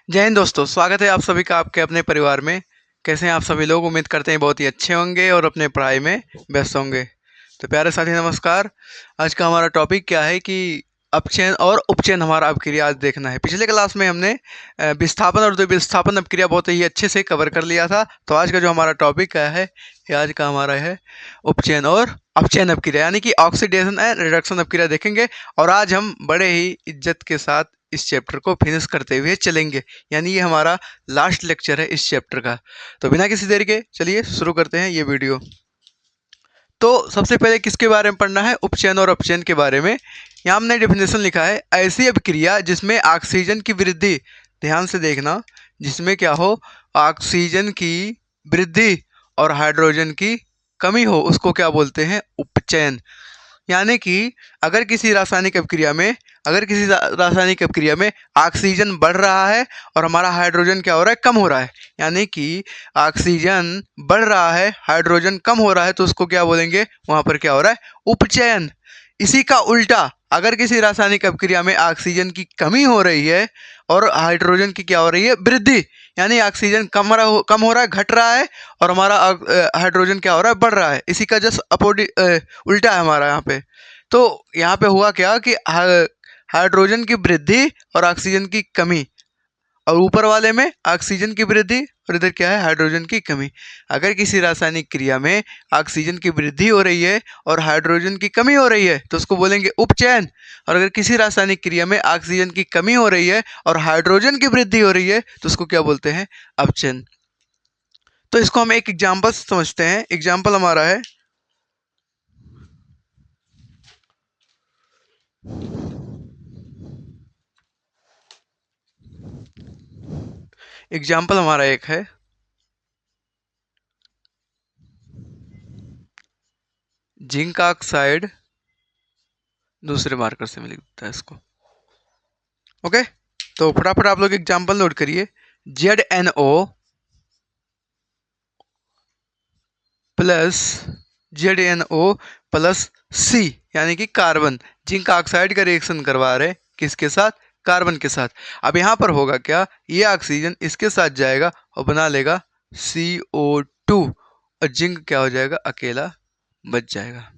जय हिंद दोस्तों, स्वागत है आप सभी का आपके अपने परिवार में। कैसे हैं आप सभी लोग? उम्मीद करते हैं बहुत ही अच्छे होंगे और अपने पढ़ाई में व्यस्त होंगे। तो प्यारे साथी नमस्कार। आज का हमारा टॉपिक क्या है कि अपचयन और उपचयन हमारा अपक्रिया आज देखना है। पिछले क्लास में हमने विस्थापन और द्विविस्थापन अपक्रिया बहुत ही अच्छे से कवर कर लिया था। तो आज का जो हमारा टॉपिक है ये आज का हमारा है उपचयन और अपचयन अपक्रिया, यानी कि ऑक्सीडेशन एंड रिडक्शन अपक्रिया देखेंगे। और आज हम बड़े ही इज्जत के साथ इस चैप्टर को फिनिश करते हुए चलेंगे, यानी ये हमारा लास्ट लेक्चर है इस चैप्टर का। तो बिना किसी देरी के चलिए शुरू करते हैं ये वीडियो। तो सबसे पहले किसके बारे में पढ़ना है? उपचयन और अपचयन के बारे में। यहाँ हमने डेफिनेशन लिखा है, ऐसी अपक्रिया जिसमें ऑक्सीजन की वृद्धि, ध्यान से देखना, जिसमें क्या हो, ऑक्सीजन की वृद्धि और हाइड्रोजन की कमी हो, उसको क्या बोलते हैं? उपचयन। यानी कि अगर किसी रासायनिक अपक्रिया में ऑक्सीजन बढ़ रहा है और हमारा हाइड्रोजन क्या हो रहा है? कम हो रहा है। यानी कि ऑक्सीजन बढ़ रहा है, हाइड्रोजन कम हो रहा है, तो उसको क्या बोलेंगे? वहाँ पर क्या हो रहा है? उपचयन। इसी का उल्टा, अगर किसी रासायनिक अपक्रिया में ऑक्सीजन की कमी हो रही है और हाइड्रोजन की क्या हो रही है? वृद्धि, यानी ऑक्सीजन कम हो रहा है, घट रहा है, और हमारा हाइड्रोजन क्या हो रहा है? बढ़ रहा है। इसी का जस्ट उल्टा है हमारा यहाँ पे। तो यहाँ पे हुआ क्या कि हाइड्रोजन की वृद्धि और ऑक्सीजन की कमी, और ऊपर वाले में ऑक्सीजन की वृद्धि और इधर क्या है? हाइड्रोजन की कमी। अगर किसी रासायनिक क्रिया में ऑक्सीजन की वृद्धि हो रही है और हाइड्रोजन की कमी हो रही है तो उसको बोलेंगे उपचयन। और अगर किसी रासायनिक क्रिया में ऑक्सीजन की कमी हो रही है और हाइड्रोजन की वृद्धि हो रही है तो उसको क्या बोलते हैं? अपचयन। तो इसको हम एक एग्जाम्पल समझते हैं। एग्जाम्पल हमारा है, एग्जाम्पल हमारा एक है, जिंक ऑक्साइड, दूसरे मार्कर से मैं लिखता है इसको। ओके, तो फटाफट आप लोग एग्जाम्पल नोट करिए। ZnO प्लस C, यानी कि कार्बन। जिंक ऑक्साइड का रिएक्शन करवा रहे किसके साथ? कार्बन के साथ। अब यहाँ पर होगा क्या? ये ऑक्सीजन इसके साथ जाएगा और बना लेगा CO2, और जिंक क्या हो जाएगा? अकेला बच जाएगा।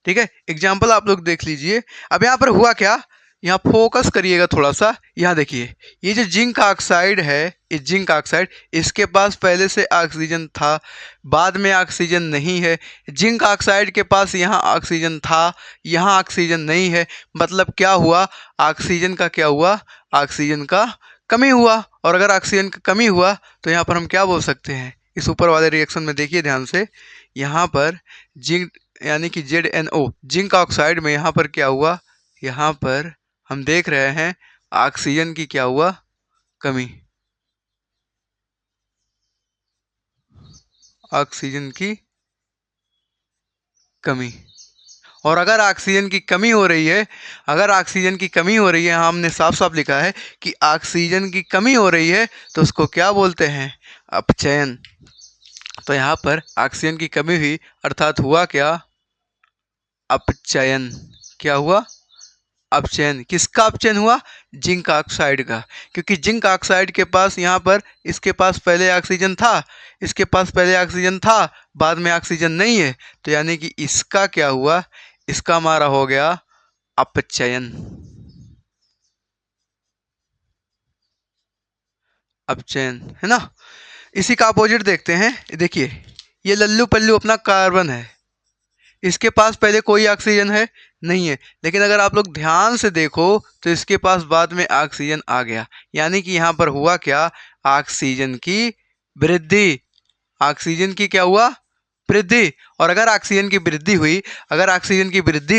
ठीक है, एग्जाम्पल आप लोग देख लीजिए। अब यहाँ पर हुआ क्या? यहाँ फोकस करिएगा थोड़ा सा। यहाँ देखिए, ये जो जिंक ऑक्साइड है, ये जिंक ऑक्साइड, इसके पास पहले से ऑक्सीजन था, बाद में ऑक्सीजन नहीं है। जिंक ऑक्साइड के पास यहाँ ऑक्सीजन था, यहाँ ऑक्सीजन नहीं है। मतलब क्या हुआ? ऑक्सीजन का क्या हुआ? ऑक्सीजन का कमी हुआ। और अगर ऑक्सीजन का कमी हुआ तो यहाँ पर हम क्या बोल सकते हैं? इस ऊपर वाले रिएक्शन में देखिए ध्यान से, यहाँ पर जिंक यानी कि ZnO, जिंक ऑक्साइड में यहाँ पर क्या हुआ? यहाँ पर हम देख रहे हैं ऑक्सीजन की क्या हुआ? कमी। ऑक्सीजन की कमी। और अगर ऑक्सीजन की कमी हो रही है, हाँ, हमने साफ साफ लिखा है कि ऑक्सीजन की कमी हो रही है, तो उसको क्या बोलते हैं? अपचयन। तो यहाँ पर ऑक्सीजन की कमी हुई, अर्थात हुआ क्या? अपचयन। क्या हुआ? अपचयन। किसका अपचयन हुआ? जिंक ऑक्साइड का। क्योंकि जिंक ऑक्साइड के पास यहाँ पर, इसके पास पहले ऑक्सीजन था, बाद में ऑक्सीजन नहीं है, तो यानी कि इसका क्या हुआ? इसका हमारा हो गया अपचयन। अपचयन है ना। इसी का अपोजिट देखते हैं। देखिए, ये लल्लू पल्लू अपना कार्बन है, इसके पास पहले कोई ऑक्सीजन है नहीं है, लेकिन अगर आप लोग ध्यान से देखो तो इसके पास बाद में ऑक्सीजन आ गया। यानी कि यहाँ पर हुआ क्या? ऑक्सीजन की वृद्धि। ऑक्सीजन की क्या हुआ? वृद्धि। और अगर ऑक्सीजन की वृद्धि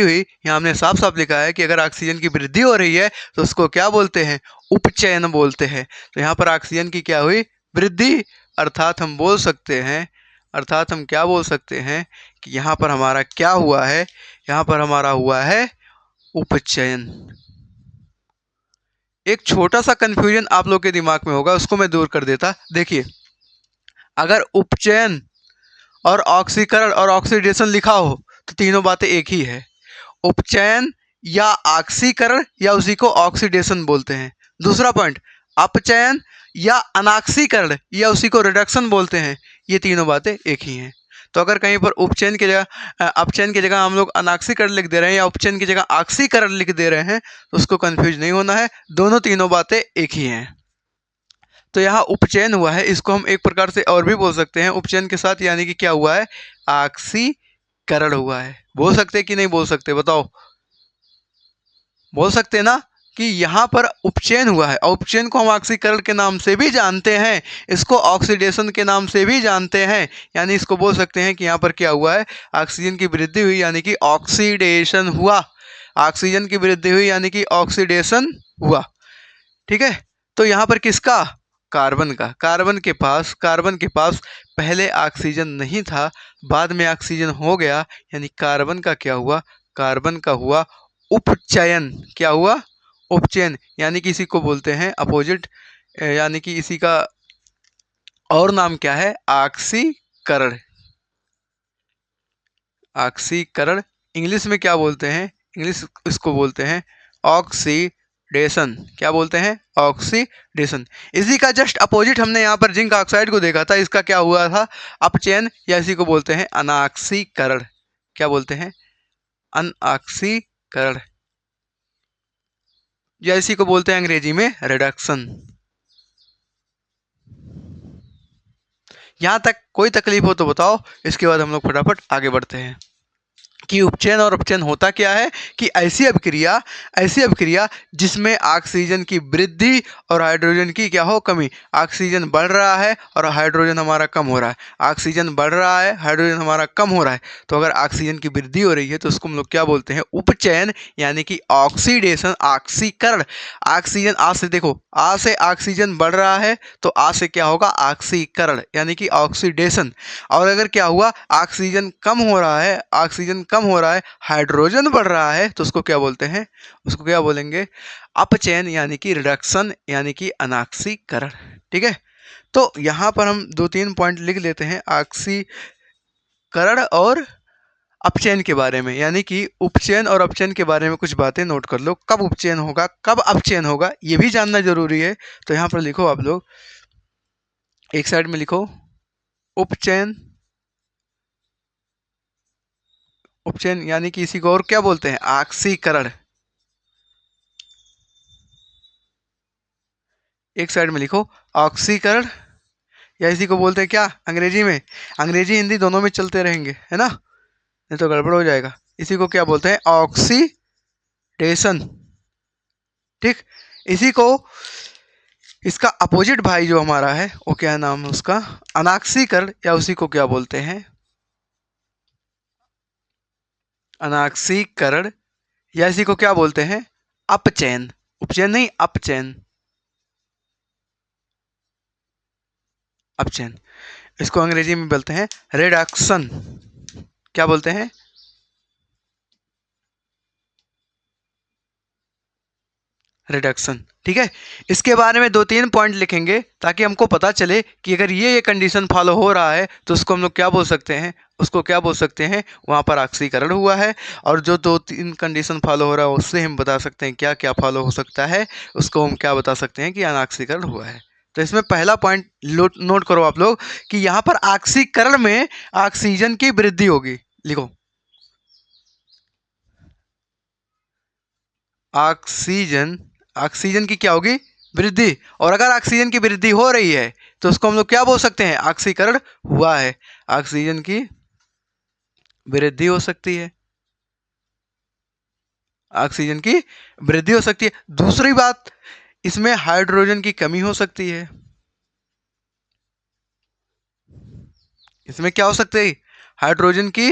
हुई, यहाँ हमने साफ साफ लिखा है कि अगर ऑक्सीजन की वृद्धि हो रही है तो उसको क्या बोलते हैं? उपचयन बोलते हैं। तो यहाँ पर ऑक्सीजन की क्या हुई? वृद्धि। अर्थात हम क्या बोल सकते हैं कि यहाँ पर हमारा क्या हुआ है? यहाँ पर हमारा हुआ है उपचयन। एक छोटा सा कंफ्यूजन आप लोग के दिमाग में होगा, उसको मैं दूर कर देता। देखिए, अगर उपचयन और ऑक्सीकरण और ऑक्सीडेशन लिखा हो तो तीनों बातें एक ही है। उपचयन या ऑक्सीकरण या उसी को ऑक्सीडेशन बोलते हैं। दूसरा पॉइंट, अपचयन या अनाक्सीकरण या उसी को रिडक्शन बोलते हैं, ये तीनों बातें एक ही हैं। तो अगर कहीं पर उपचयन की जगह अपचयन की जगह हम लोग अनाक्सीकरण लिख दे रहे हैं या उपचयन की जगह आक्सीकरण लिख दे रहे हैं तो उसको कंफ्यूज नहीं होना है, दोनों तीनों बातें एक ही हैं। तो यहाँ उपचयन हुआ है, इसको हम एक प्रकार से और भी बोल सकते हैं उपचयन के साथ, यानी कि क्या हुआ है, आक्सीकरण हुआ है। बोल सकते कि नहीं बोल सकते, बताओ, बोल सकते ना कि यहाँ पर उपचयन हुआ है। और उपचयन को हम ऑक्सीकरण के नाम से भी जानते हैं, इसको ऑक्सीडेशन के नाम से भी जानते हैं। यानी इसको बोल सकते हैं कि यहाँ पर क्या हुआ है, ऑक्सीजन की वृद्धि हुई यानी कि ऑक्सीडेशन हुआ। ऑक्सीजन की वृद्धि हुई यानी कि ऑक्सीडेशन हुआ। ठीक है, तो यहाँ पर किसका, कार्बन का। कार्बन के पास पहले ऑक्सीजन नहीं था, बाद में ऑक्सीजन हो गया, यानी कार्बन का क्या हुआ, कार्बन का हुआ उपचयन। क्या हुआ, उपचयन। यानी कि इसी को बोलते हैं अपोजिट, यानी कि इसी का और नाम क्या है, ऑक्सीकरण। ऑक्सीकरण इंग्लिश में क्या बोलते हैं, इंग्लिश इसको बोलते हैं ऑक्सीडेशन। क्या बोलते हैं, ऑक्सीडेशन। इसी का जस्ट अपोजिट हमने यहाँ पर जिंक ऑक्साइड को देखा था, इसका क्या हुआ था, अपचयन, या इसी को बोलते हैं अनाक्सीकरण। क्या बोलते हैं, अनऑक्सीकरण, या इसी को बोलते हैं अंग्रेजी में रिडक्शन। यहां तक कोई तकलीफ हो तो बताओ, इसके बाद हम लोग फटाफट आगे बढ़ते हैं कि उपचयन और अपचयन होता क्या है। कि ऐसी अभिक्रिया जिसमें ऑक्सीजन की वृद्धि और हाइड्रोजन की क्या हो, कमी। ऑक्सीजन बढ़ रहा है और हाइड्रोजन हमारा कम हो रहा है, ऑक्सीजन बढ़ रहा है, हाइड्रोजन हमारा कम हो रहा है। तो अगर ऑक्सीजन की वृद्धि हो रही है तो उसको हम लोग क्या बोलते हैं, उपचयन, यानी कि ऑक्सीडेशन, ऑक्सीकरण। ऑक्सीजन आ से देखो, आ से ऑक्सीजन बढ़ रहा है तो आ से क्या होगा, ऑक्सीकरण, यानी कि ऑक्सीडेशन। और अगर क्या हुआ, ऑक्सीजन कम हो रहा है, ऑक्सीजन कम हो रहा है, हाइड्रोजन बढ़ रहा है, तो उसको क्या बोलते हैं, उसको क्या बोलेंगे, अपचयन, यानी कि रिडक्शन, यानी कि अनाक्सीकरण। ठीक है, तो यहां पर हम 2-3 पॉइंट लिख लेते हैं ऑक्सीकरण और अपचयन के बारे में, यानी कि उपचयन और अपचयन के बारे में कुछ बातें नोट कर लो। कब उपचयन होगा, कब अपचयन होगा, ये भी जानना जरूरी है। तो यहां पर लिखो आप लोग, एक साइड में लिखो उपचयन, उपचयन यानी कि इसी को और क्या बोलते हैं, ऑक्सीकरण। एक साइड में लिखो ऑक्सीकरण, या इसी को बोलते हैं क्या, अंग्रेजी में, अंग्रेजी हिंदी दोनों में चलते रहेंगे, है ना, नहीं तो गड़बड़ हो जाएगा। इसी को क्या बोलते हैं, ऑक्सीडेशन। ठीक, इसी को, इसका अपोजिट भाई जो हमारा है वो क्या नाम है उसका, अनाक्सीकरण, या उसी को क्या बोलते हैं, अनाक्सीकरण, या इसी को क्या बोलते हैं, अपचयन। उपचयन नहीं, अपचयन, अपचयन। इसको अंग्रेजी में बोलते हैं रिडक्शन। क्या बोलते हैं, रिडक्शन। ठीक है, इसके बारे में 2-3 पॉइंट लिखेंगे ताकि हमको पता चले कि अगर ये कंडीशन फॉलो हो रहा है तो उसको हम लोग क्या बोल सकते हैं, उसको क्या बोल सकते हैं, वहाँ पर ऑक्सीकरण हुआ है। और जो 2-3 कंडीशन फॉलो हो रहा है उससे हम बता सकते हैं क्या क्या फॉलो हो सकता है, उसको हम क्या बता सकते हैं कि अनऑक्सीकरण हुआ है। तो इसमें पहला पॉइंट नोट करो आप लोग कि यहाँ पर ऑक्सीकरण में ऑक्सीजन की वृद्धि होगी। लिखो, ऑक्सीजन, ऑक्सीजन की क्या होगी, वृद्धि। और अगर ऑक्सीजन की वृद्धि हो रही है तो उसको हम लोग क्या बोल सकते हैं, ऑक्सीकरण हुआ है। ऑक्सीजन की वृद्धि हो सकती है, ऑक्सीजन की वृद्धि हो सकती है। दूसरी बात, इसमें हाइड्रोजन की कमी हो सकती है। इसमें क्या हो सकती है, हाइड्रोजन की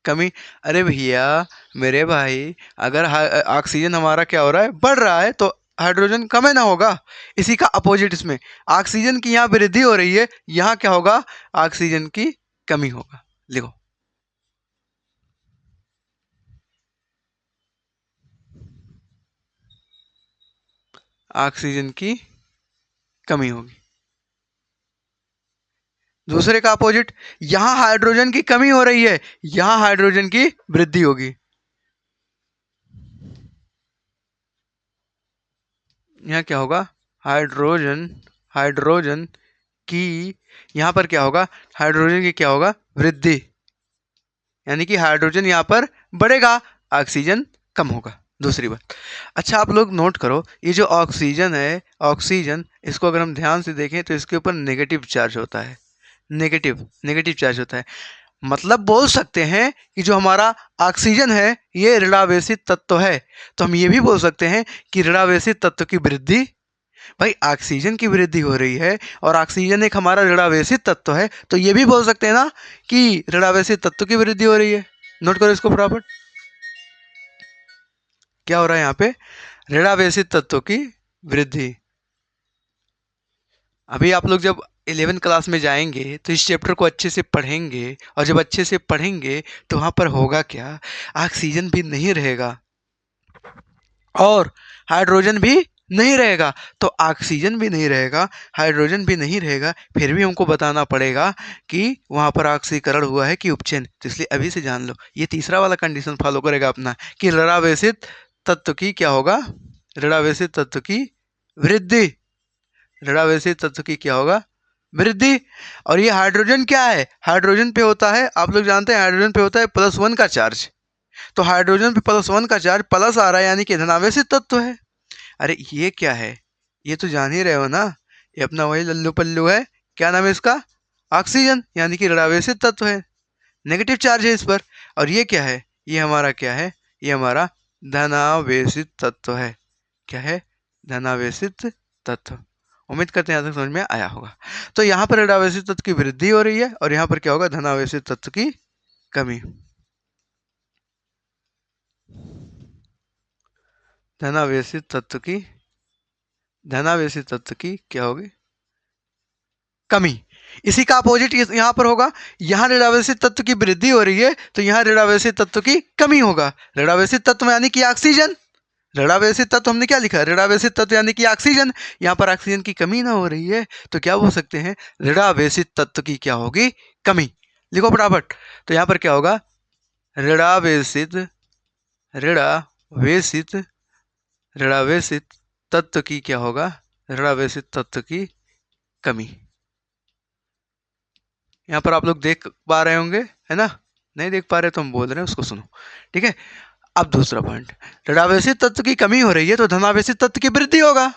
कमी। अरे भैया, मेरे भाई, अगर ऑक्सीजन हमारा क्या हो रहा है, बढ़ रहा है, तो हाइड्रोजन कम है ना होगा। इसी का अपोजिट इसमें, ऑक्सीजन की यहाँ वृद्धि हो रही है, यहाँ क्या होगा, ऑक्सीजन की कमी होगा। लिखो, ऑक्सीजन की कमी होगी। दूसरे का अपोजिट, यहां हाइड्रोजन की कमी हो रही है, यहां हाइड्रोजन की वृद्धि होगी। यहाँ क्या होगा, हाइड्रोजन हाइड्रोजन की यहाँ पर क्या होगा, हाइड्रोजन की क्या होगा, वृद्धि, यानी कि हाइड्रोजन यहाँ पर बढ़ेगा, ऑक्सीजन कम होगा। दूसरी बात, अच्छा आप लोग नोट करो, ये जो ऑक्सीजन है, ऑक्सीजन, इसको अगर हम ध्यान से देखें तो इसके ऊपर नेगेटिव चार्ज होता है, नेगेटिव नेगेटिव चार्ज होता है। मतलब बोल सकते हैं कि जो हमारा ऑक्सीजन है ये ऋणावेशित तत्व है। तो हम ये भी बोल सकते हैं कि ऋणावेशित तत्व की वृद्धि, भाई ऑक्सीजन की वृद्धि हो रही है और ऑक्सीजन एक हमारा ऋणावेशित तत्व है, तो ये भी बोल सकते हैं ना कि ऋणावेशित तत्व की वृद्धि हो रही है। नोट करो इसको फटाफट, क्या हो रहा है यहाँ पे, ऋणावेशित तत्व की वृद्धि। अभी आप लोग जब 11th क्लास में जाएंगे तो इस चैप्टर को अच्छे से पढ़ेंगे, और जब अच्छे से पढ़ेंगे तो वहाँ पर होगा क्या, ऑक्सीजन भी नहीं रहेगा और हाइड्रोजन भी नहीं रहेगा। तो ऑक्सीजन भी नहीं रहेगा, हाइड्रोजन भी नहीं रहेगा, फिर भी हमको बताना पड़ेगा कि वहाँ पर ऑक्सीकरण हुआ है कि उपचयन। तो इसलिए अभी से जान लो, ये तीसरा वाला कंडीशन फॉलो करेगा अपना, कि ऋणावेशित तत्व की क्या होगा, ऋणावेशित तत्व की वृद्धि, ऋणावेशित तत्व की क्या होगा, वृद्धि। और ये हाइड्रोजन क्या है, हाइड्रोजन पे होता है, आप लोग जानते हैं हाइड्रोजन पे होता है +1 का चार्ज। तो हाइड्रोजन पे +1 का चार्ज प्लस आ रहा है, यानी कि धनावेशित तत्व है। अरे ये क्या है, ये तो जान ही रहे हो ना, ये अपना वही लल्लू पल्लू है, क्या नाम है इसका, ऑक्सीजन, यानी कि ऋणावेशित तत्व है, नेगेटिव चार्ज है इस पर। और ये क्या है, ये हमारा क्या है, ये हमारा धनावेशित तत्व है। क्या है, धनावेशित तत्व। उम्मीद करते हैं यहाँ तक समझ में आया होगा। तो यहाँ पर ऋणावेशित तत्व की वृद्धि हो रही है और यहाँ पर क्या होगा, धनावेशित तत्व की कमी। धनावेशित तत्व की, धनावेशित तत्व की क्या होगी, कमी। इसी का अपोजिट यहाँ पर होगा, यहाँ ऋणावेशित तत्व की वृद्धि हो रही है तो यहाँ ऋणावेशित तत्व की कमी होगा। ऋणावेशित तत्व यानी कि ऑक्सीजन, ऋणावेशित तत्व हमने क्या लिखा, ऋणावेशित तत्व यानी कि ऑक्सीजन, यहाँ पर ऑक्सीजन की कमी ना हो रही है तो क्या बोल सकते हैं, ऋणावेशित तत्व की क्या होगी, कमी। लिखो फटाफट, तो यहाँ पर क्या होगा, ऋणावेशित ऋणावेशित ऋणावेशित तत्व की क्या होगा, ऋणावेशित तत्व की कमी। यहाँ पर आप लोग देख पा रहे होंगे, है ना, नहीं देख पा रहे तो हम बोल रहे हैं उसको सुनो, ठीक है। अब दूसरा पॉइंट, ऋणावेशित तत्व की कमी हो रही है तो धनावेशित तत्व की वृद्धि होगा,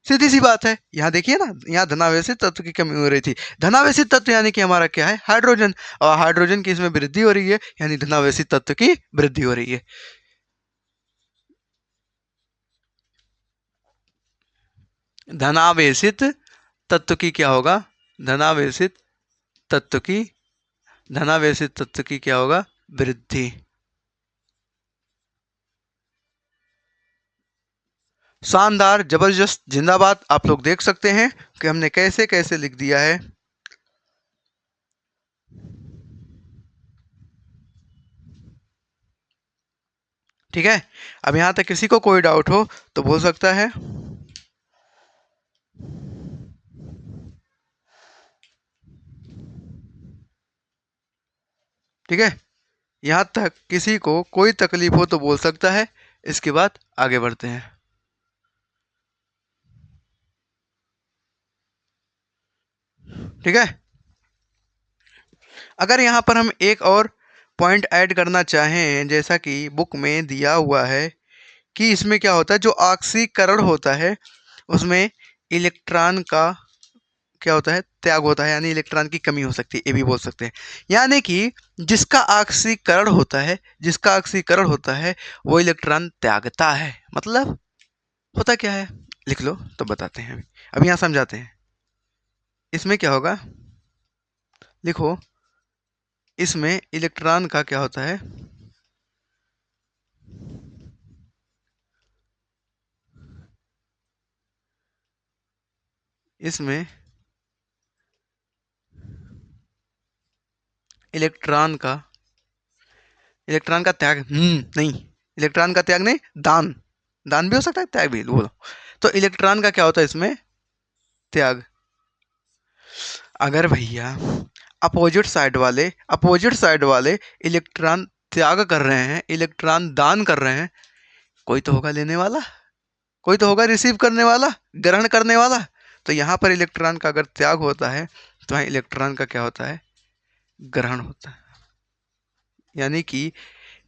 सीधी सी बात है। यहाँ देखिए ना, यहाँ धनावेशित तत्व की कमी हो रही थी, धनावेशित तत्व यानी कि हमारा क्या है, हाइड्रोजन, और हाइड्रोजन की इसमें वृद्धि हो रही है, यानी धनावेशित तत्व की वृद्धि हो रही है। धनावेशित तत्व की क्या होगा, धनावेशित तत्व की, धनावेशित तत्व की क्या होगा, वृद्धि। शानदार, जबरदस्त, जिंदाबाद। आप लोग देख सकते हैं कि हमने कैसे कैसे लिख दिया है। ठीक है, अब यहां तक किसी को कोई डाउट हो तो बोल सकता है। ठीक है, यहां तक किसी को कोई तकलीफ हो तो बोल सकता है, इसके बाद आगे बढ़ते हैं। ठीक है, अगर यहाँ पर हम एक और पॉइंट ऐड करना चाहें, जैसा कि बुक में दिया हुआ है कि इसमें क्या होता है, जो ऑक्सीकरण होता है उसमें इलेक्ट्रॉन का क्या होता है, त्याग होता है, यानी इलेक्ट्रॉन की कमी हो सकती है, ये भी बोल सकते हैं। यानी कि जिसका ऑक्सीकरण होता है, जिसका ऑक्सीकरण होता है वो इलेक्ट्रॉन त्यागता है। मतलब होता क्या है, लिख लो तो बताते हैं। अभी यहाँ समझाते हैं। इसमें क्या होगा, लिखो, इसमें इलेक्ट्रॉन का क्या होता है, इसमें इलेक्ट्रॉन का, इलेक्ट्रॉन का त्याग, नहीं, इलेक्ट्रॉन का त्याग नहीं, दान, दान भी हो सकता है, त्याग भी, बोलो। तो इलेक्ट्रॉन का क्या होता है इसमें, त्याग। अगर भैया अपोजिट साइड वाले इलेक्ट्रॉन त्याग कर रहे हैं, इलेक्ट्रॉन दान कर रहे हैं, कोई तो होगा लेने वाला, कोई तो होगा रिसीव करने वाला, ग्रहण करने वाला। तो यहाँ पर इलेक्ट्रॉन का अगर त्याग होता है तो यहाँ इलेक्ट्रॉन का क्या होता है, ग्रहण होता है। यानी कि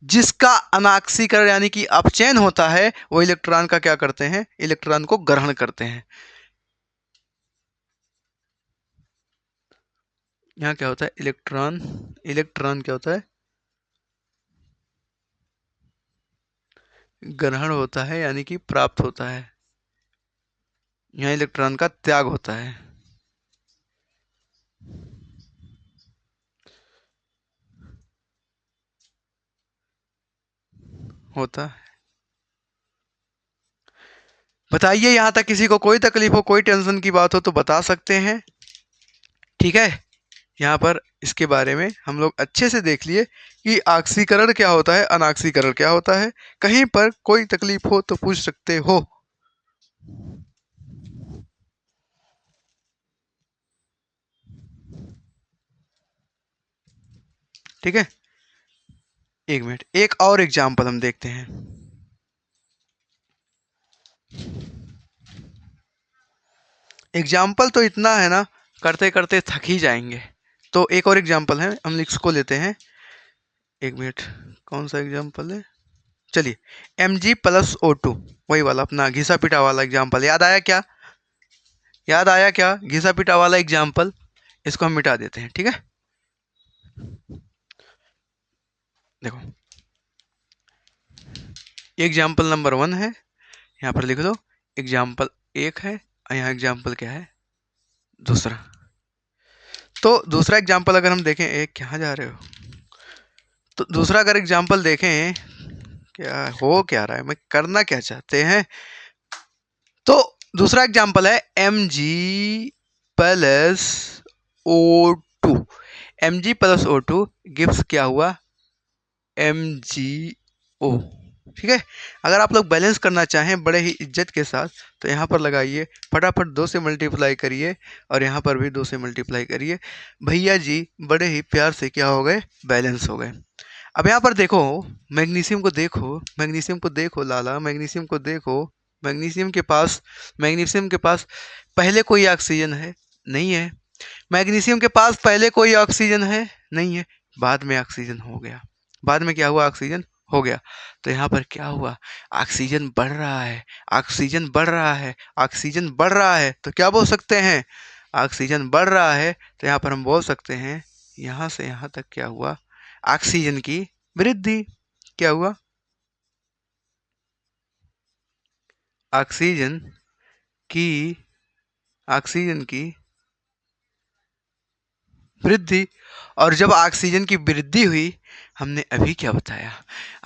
जिसका अनाक्सीकरण यानी कि अपचयन होता है वो इलेक्ट्रॉन का क्या करते हैं, इलेक्ट्रॉन को ग्रहण करते हैं। यहाँ क्या होता है, इलेक्ट्रॉन, इलेक्ट्रॉन क्या होता है, ग्रहण होता है यानी कि प्राप्त होता है। यहाँ इलेक्ट्रॉन का त्याग होता है। होता है। बताइए, यहाँ तक किसी को कोई तकलीफ हो, कोई टेंशन की बात हो तो बता सकते हैं। ठीक है, यहाँ पर इसके बारे में हम लोग अच्छे से देख लिए कि ऑक्सीकरण क्या होता है, अनाक्सीकरण क्या होता है। कहीं पर कोई तकलीफ हो तो पूछ सकते हो। ठीक है, एक मिनट, एक और एग्जाम्पल हम देखते हैं। एग्जाम्पल तो इतना है ना, करते करते थक ही जाएंगे। तो एक और एग्जाम्पल है, हम इसको लेते हैं। एक मिनट, कौन सा एग्जाम्पल है, चलिए Mg+O2, वही वाला अपना घिसा पिटा वाला एग्जाम्पल। याद आया क्या, याद आया क्या, घिसा पिटा वाला एग्जाम्पल। इसको हम मिटा देते हैं। ठीक है, देखो एग्जाम्पल नंबर 1 है, यहाँ पर लिख दो एग्जाम्पल 1 है, और यहाँ एग्जाम्पल क्या है, दूसरा। तो दूसरा एग्जाम्पल अगर हम देखें, एक कहाँ जा रहे हो, तो दूसरा अगर एग्जाम्पल देखें, क्या हो क्या रहा है, मैं करना क्या चाहते हैं। तो दूसरा एग्जाम्पल है Mg+O2। Mg+O2 गिव्स क्या हुआ, MgO। ठीक है, अगर आप लोग बैलेंस करना चाहें बड़े ही इज्जत के साथ तो यहाँ पर लगाइए, फटाफट 2 से मल्टीप्लाई करिए, और यहाँ पर भी 2 से मल्टीप्लाई करिए। भैया जी बड़े ही प्यार से क्या हो गए, बैलेंस हो गए। अब यहाँ पर देखो, मैग्नीशियम को देखो, मैग्नीशियम को देखो लाला, मैग्नीशियम को देखो। मैग्नीशियम के पास, मैग्नीशियम के पास पहले कोई ऑक्सीजन है, नहीं है। मैग्नीशियम के पास पहले कोई ऑक्सीजन है, नहीं है। बाद में ऑक्सीजन हो गया, बाद में क्या हुआ, ऑक्सीजन हो गया। तो यहाँ पर क्या हुआ, ऑक्सीजन बढ़ रहा है, ऑक्सीजन बढ़ रहा है, ऑक्सीजन बढ़ रहा है। तो क्या बोल सकते हैं, ऑक्सीजन बढ़ रहा है। तो यहाँ पर हम बोल सकते हैं यहाँ से यहाँ तक क्या हुआ, ऑक्सीजन की वृद्धि। क्या हुआ, ऑक्सीजन की, ऑक्सीजन की वृद्धि। और जब ऑक्सीजन की वृद्धि हुई, हमने अभी क्या बताया,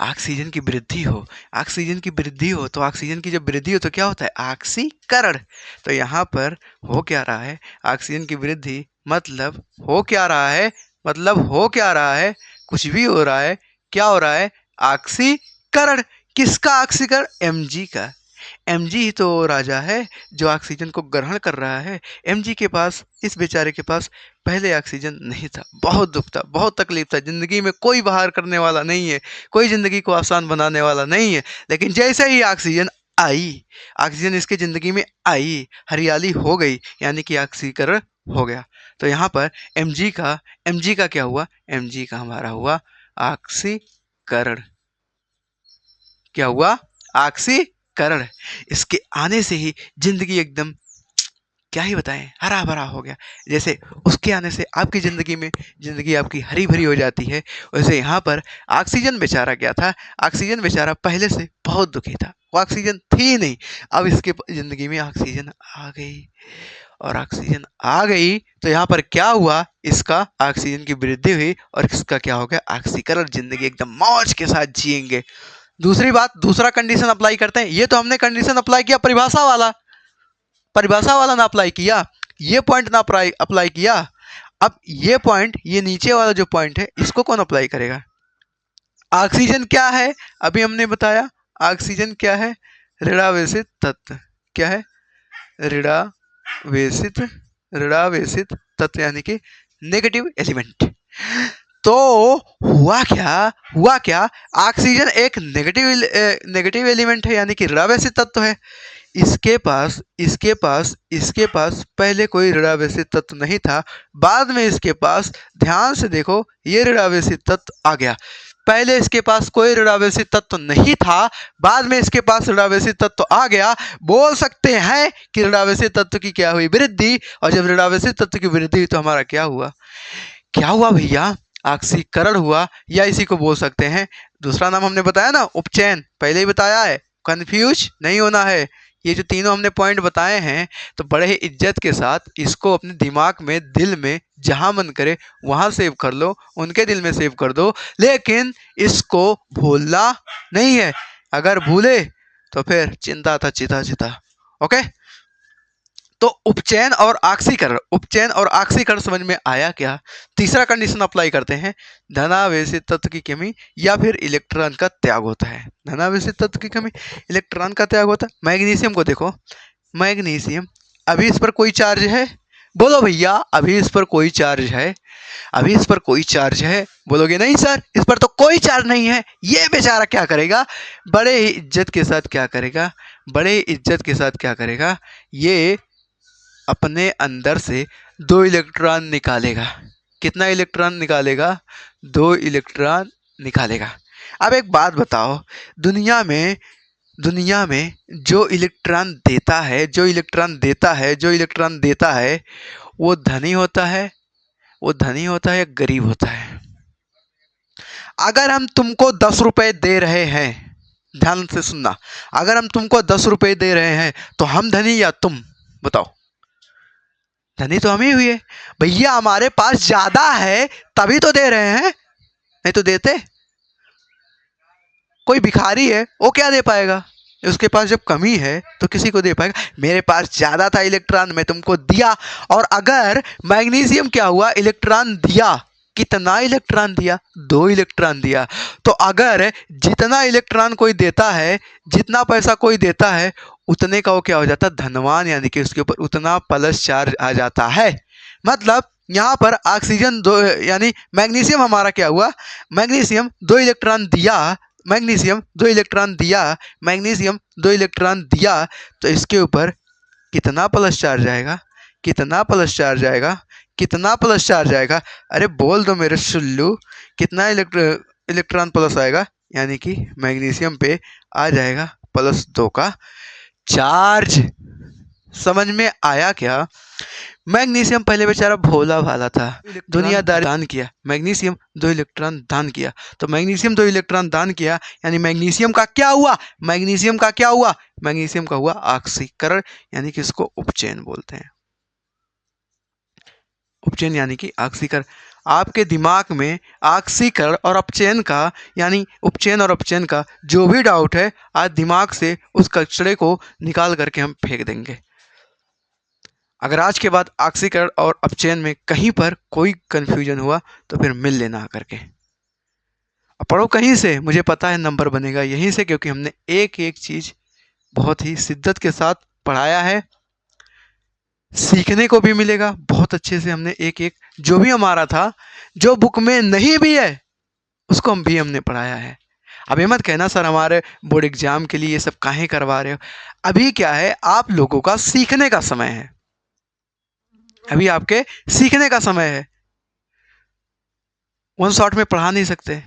ऑक्सीजन की वृद्धि हो, ऑक्सीजन की वृद्धि हो, तो ऑक्सीजन की जब वृद्धि हो तो क्या होता है, ऑक्सीकरण। तो यहाँ पर हो क्या रहा है, ऑक्सीजन की वृद्धि, मतलब हो क्या रहा है, मतलब हो क्या रहा है, कुछ भी हो रहा है। क्या हो रहा है, ऑक्सीकरण। किसका ऑक्सीकरण, Mg का। Mg ही तो राजा है जो ऑक्सीजन को ग्रहण कर रहा है। Mg के पास, इस बेचारे के पास पहले ऑक्सीजन नहीं था, बहुत दुख था, बहुत तकलीफ था, जिंदगी में कोई बाहर करने वाला नहीं है, कोई जिंदगी को आसान बनाने वाला नहीं है। लेकिन जैसे ही ऑक्सीजन आई, ऑक्सीजन इसके जिंदगी में आई, हरियाली हो गई, यानी कि ऑक्सीकरण हो गया। तो यहाँ पर Mg का क्या हुआ, Mg का हमारा हुआ ऑक्सीकरण। क्या हुआ, ऑक्सीकरण। इसके आने से ही जिंदगी एकदम, क्या ही बताएं, हरा भरा हो गया। जैसे उसके आने से आपकी जिंदगी में, जिंदगी आपकी हरी भरी हो जाती है, वैसे यहाँ पर ऑक्सीजन बेचारा क्या था, ऑक्सीजन बेचारा पहले से बहुत दुखी था, वो ऑक्सीजन थी नहीं। अब इसके जिंदगी में ऑक्सीजन आ गई, और ऑक्सीजन आ गई तो यहाँ पर क्या हुआ, इसका ऑक्सीजन की वृद्धि हुई, और इसका क्या हो गया, ऑक्सीकरण। जिंदगी एकदम मौज के साथ जिएंगे। दूसरी बात, दूसरा कंडीशन अप्लाई करते हैं। ये तो हमने कंडीशन अप्लाई किया परिभाषा वाला, परिभाषा वाला ना अप्लाई किया, ये पॉइंट ना अप्लाई किया। अब ये पॉइंट, ये नीचे वाला जो पॉइंट है, इसको कौन अप्लाई करेगा। ऑक्सीजन क्या है, अभी हमने बताया, ऑक्सीजन क्या है, ऋणावेशित तत्व। क्या है, ऋणावेशित, ऋणावेशित तत्व यानी कि नेगेटिव एलिमेंट। तो हुआ क्या, ऑक्सीजन एक नेगेटिव एलिमेंट है, यानी कि ऋणावेशित तत्व है। इसके पास पहले कोई ऋणावेशित तत्व नहीं था, बाद में इसके पास, ध्यान से देखो, ये ऋणावेशित तत्व आ गया। पहले इसके पास कोई ऋणावेशित तत्व नहीं था, बाद में इसके पास ऋणावेशित तत्व आ गया। बोल सकते हैं कि ऋणावेशित तत्व की क्या हुई? वृद्धि। और जब ऋणावेशित तत्व की वृद्धि हुई तो हमारा क्या हुआ? क्या हुआ भैया? ऑक्सीकरण हुआ, या इसी को बोल सकते हैं, दूसरा नाम हमने बताया ना, उपचयन, पहले ही बताया है, कंफ्यूज नहीं होना है। ये जो तीनों हमने पॉइंट बताए हैं, तो बड़े ही इज्जत के साथ इसको अपने दिमाग में, दिल में, जहां मन करे वहां सेव कर लो, उनके दिल में सेव कर दो, लेकिन इसको भूलना नहीं है। अगर भूले तो फिर चिंता था चिता चिता। ओके, तो उपचयन और ऑक्सीकरण समझ में आया क्या? तीसरा कंडीशन अप्लाई करते हैं, धनावेशित तत्व की कमी या फिर इलेक्ट्रॉन का त्याग होता है। धनावेशित तत्व की कमी, इलेक्ट्रॉन का त्याग होता है। मैग्नीशियम को देखो, मैग्नीशियम, अभी इस पर कोई चार्ज है? बोलो भैया, अभी इस पर कोई चार्ज है? अभी इस पर कोई चार्ज है? बोलोगे नहीं सर, इस पर तो कोई चार्ज नहीं है। ये बेचारा क्या करेगा? बड़े ही इज्जत के साथ क्या करेगा? बड़े ही इज्जत के साथ क्या करेगा? ये अपने अंदर से 2 इलेक्ट्रॉन निकालेगा। कितना इलेक्ट्रॉन निकालेगा? 2 इलेक्ट्रॉन निकालेगा। अब एक बात बताओ, दुनिया में जो इलेक्ट्रॉन देता है, वो धनी होता है, या गरीब होता है? अगर हम तुमको 10 रुपए दे रहे हैं, ध्यान से सुनना, अगर हम तुमको 10 रुपए दे रहे हैं तो हम धनी या तुम? बताओ। धनी तो हम ही हुए भैया, हमारे पास ज्यादा है तभी तो दे रहे हैं, नहीं तो देते? कोई भिखारी है, वो क्या दे पाएगा? उसके पास जब कमी है तो किसी को दे पाएगा? मेरे पास ज्यादा था इलेक्ट्रॉन, मैं तुमको दिया। और अगर मैग्नीशियम क्या हुआ? इलेक्ट्रॉन दिया। कितना इलेक्ट्रॉन दिया? 2 इलेक्ट्रॉन दिया। तो अगर जितना इलेक्ट्रॉन कोई देता है, जितना पैसा कोई देता है, उतने का वो क्या हो जाता है? धनवान, यानी कि उसके ऊपर उतना प्लस चार्ज आ जाता है। मतलब यहाँ पर ऑक्सीजन 2, यानी मैग्नीशियम हमारा क्या हुआ? मैग्नीशियम 2 इलेक्ट्रॉन दिया, मैग्नीशियम 2 इलेक्ट्रॉन दिया, तो इसके ऊपर कितना प्लस चार्ज आएगा? कितना प्लस चार्ज आएगा? अरे बोल दो मेरे सुल्लू, कितना इलेक्ट्रॉन प्लस आएगा? यानी कि मैग्नीशियम पे आ जाएगा +2 का चार्ज। समझ में आया क्या? मैग्नीशियम पहले बेचारा भोला भाला था, दुनियादारी दान किया, मैग्नीशियम 2 इलेक्ट्रॉन दान किया। तो मैग्नीशियम 2 इलेक्ट्रॉन दान किया, यानी मैग्नीशियम का क्या हुआ? मैग्नीशियम का हुआ ऑक्सीकरण, यानी कि इसको उपचयन बोलते हैं। उपचयन यानी कि ऑक्सीकरण। आपके दिमाग में ऑक्सीकरण और अपचयन का, यानी उपचयन और अपचयन का जो भी डाउट है, आज दिमाग से उस कचरे को निकाल करके हम फेंक देंगे। अगर आज के बाद ऑक्सीकरण और अपचयन में कहीं पर कोई कंफ्यूजन हुआ तो फिर मिल लेना आकर के। अब पढ़ो कहीं से, मुझे पता है नंबर बनेगा यहीं से, क्योंकि हमने एक एक चीज बहुत ही शिद्दत के साथ पढ़ाया है। सीखने को भी मिलेगा बहुत अच्छे से। हमने एक एक जो भी हमारा था, जो बुक में नहीं भी है, उसको हमने पढ़ाया है। अब ये मत कहना सर हमारे बोर्ड एग्जाम के लिए ये सब काहे करवा रहे हो। अभी क्या है, आप लोगों का सीखने का समय है, अभी आपके सीखने का समय है। वन शॉट में पढ़ा नहीं सकते।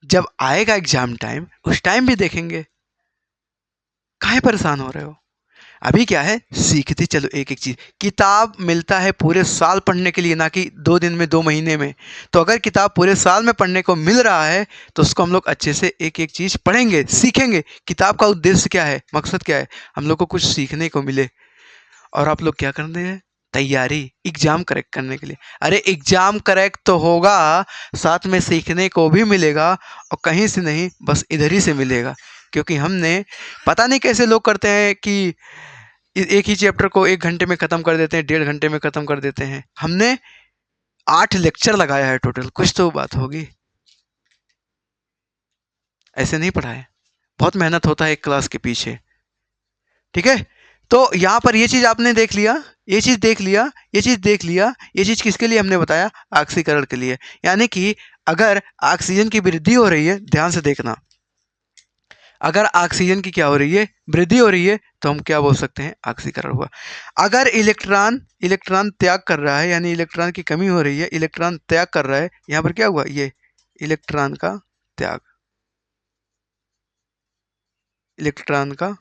जब आएगा एग्जाम टाइम, उस टाइम भी देखेंगे। काहे परेशान हो रहे हो? अभी क्या है, सीखते चलो एक एक चीज। किताब मिलता है पूरे साल पढ़ने के लिए, ना कि 2 दिन में, 2 महीने में। तो अगर किताब पूरे साल में पढ़ने को मिल रहा है तो उसको हम लोग अच्छे से एक एक चीज पढ़ेंगे, सीखेंगे। किताब का उद्देश्य क्या है, मकसद क्या है? हम लोग को कुछ सीखने को मिले। और आप लोग क्या कर रहे हैं? तैयारी एग्जाम करेक्ट करने के लिए। अरे एग्जाम करेक्ट तो होगा, साथ में सीखने को भी मिलेगा, और कहीं से नहीं, बस इधर ही से मिलेगा। क्योंकि हमने, पता नहीं कैसे लोग करते हैं कि एक ही चैप्टर को 1 घंटे में ख़त्म कर देते हैं, 1.5 घंटे में ख़त्म कर देते हैं। हमने 8 लेक्चर लगाया है टोटल, कुछ तो बात होगी। ऐसे नहीं पढ़ाए, बहुत मेहनत होता है एक क्लास के पीछे। ठीक है, तो यहाँ पर ये चीज़ आपने देख लिया, ये चीज़ देख लिया, ये चीज़ देख लिया। ये चीज़ किसके लिए हमने बताया? ऑक्सीकरण के लिए। यानी कि अगर ऑक्सीजन की वृद्धि हो रही है, ध्यान से देखना, अगर ऑक्सीजन की क्या हो रही है, वृद्धि हो रही है, तो हम क्या बोल सकते हैं, ऑक्सीकरण हुआ। अगर इलेक्ट्रॉन इलेक्ट्रॉन त्याग कर रहा है, यानी इलेक्ट्रॉन की कमी हो रही है, इलेक्ट्रॉन त्याग कर रहा है, यहाँ पर क्या हुआ, ये इलेक्ट्रॉन का त्याग, इलेक्ट्रॉन का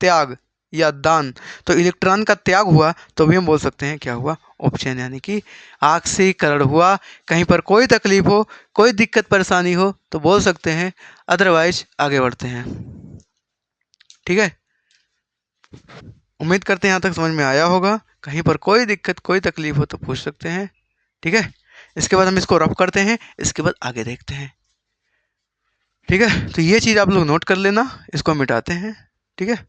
त्याग या दान। तो इलेक्ट्रॉन का त्याग हुआ तो भी हम बोल सकते हैं क्या हुआ, ऑप्शन, यानी कि ऑक्सीकरण हुआ। कहीं पर कोई तकलीफ हो, कोई दिक्कत परेशानी हो तो बोल सकते हैं, अदरवाइज आगे बढ़ते हैं। ठीक है, उम्मीद करते हैं यहाँ तक समझ में आया होगा। कहीं पर कोई दिक्कत कोई तकलीफ हो तो पूछ सकते हैं। ठीक है, इसके बाद हम इसको रफ करते हैं, इसके बाद आगे देखते हैं। ठीक है, तो ये चीज़ आप लोग नोट कर लेना, इसको मिटाते हैं। ठीक है,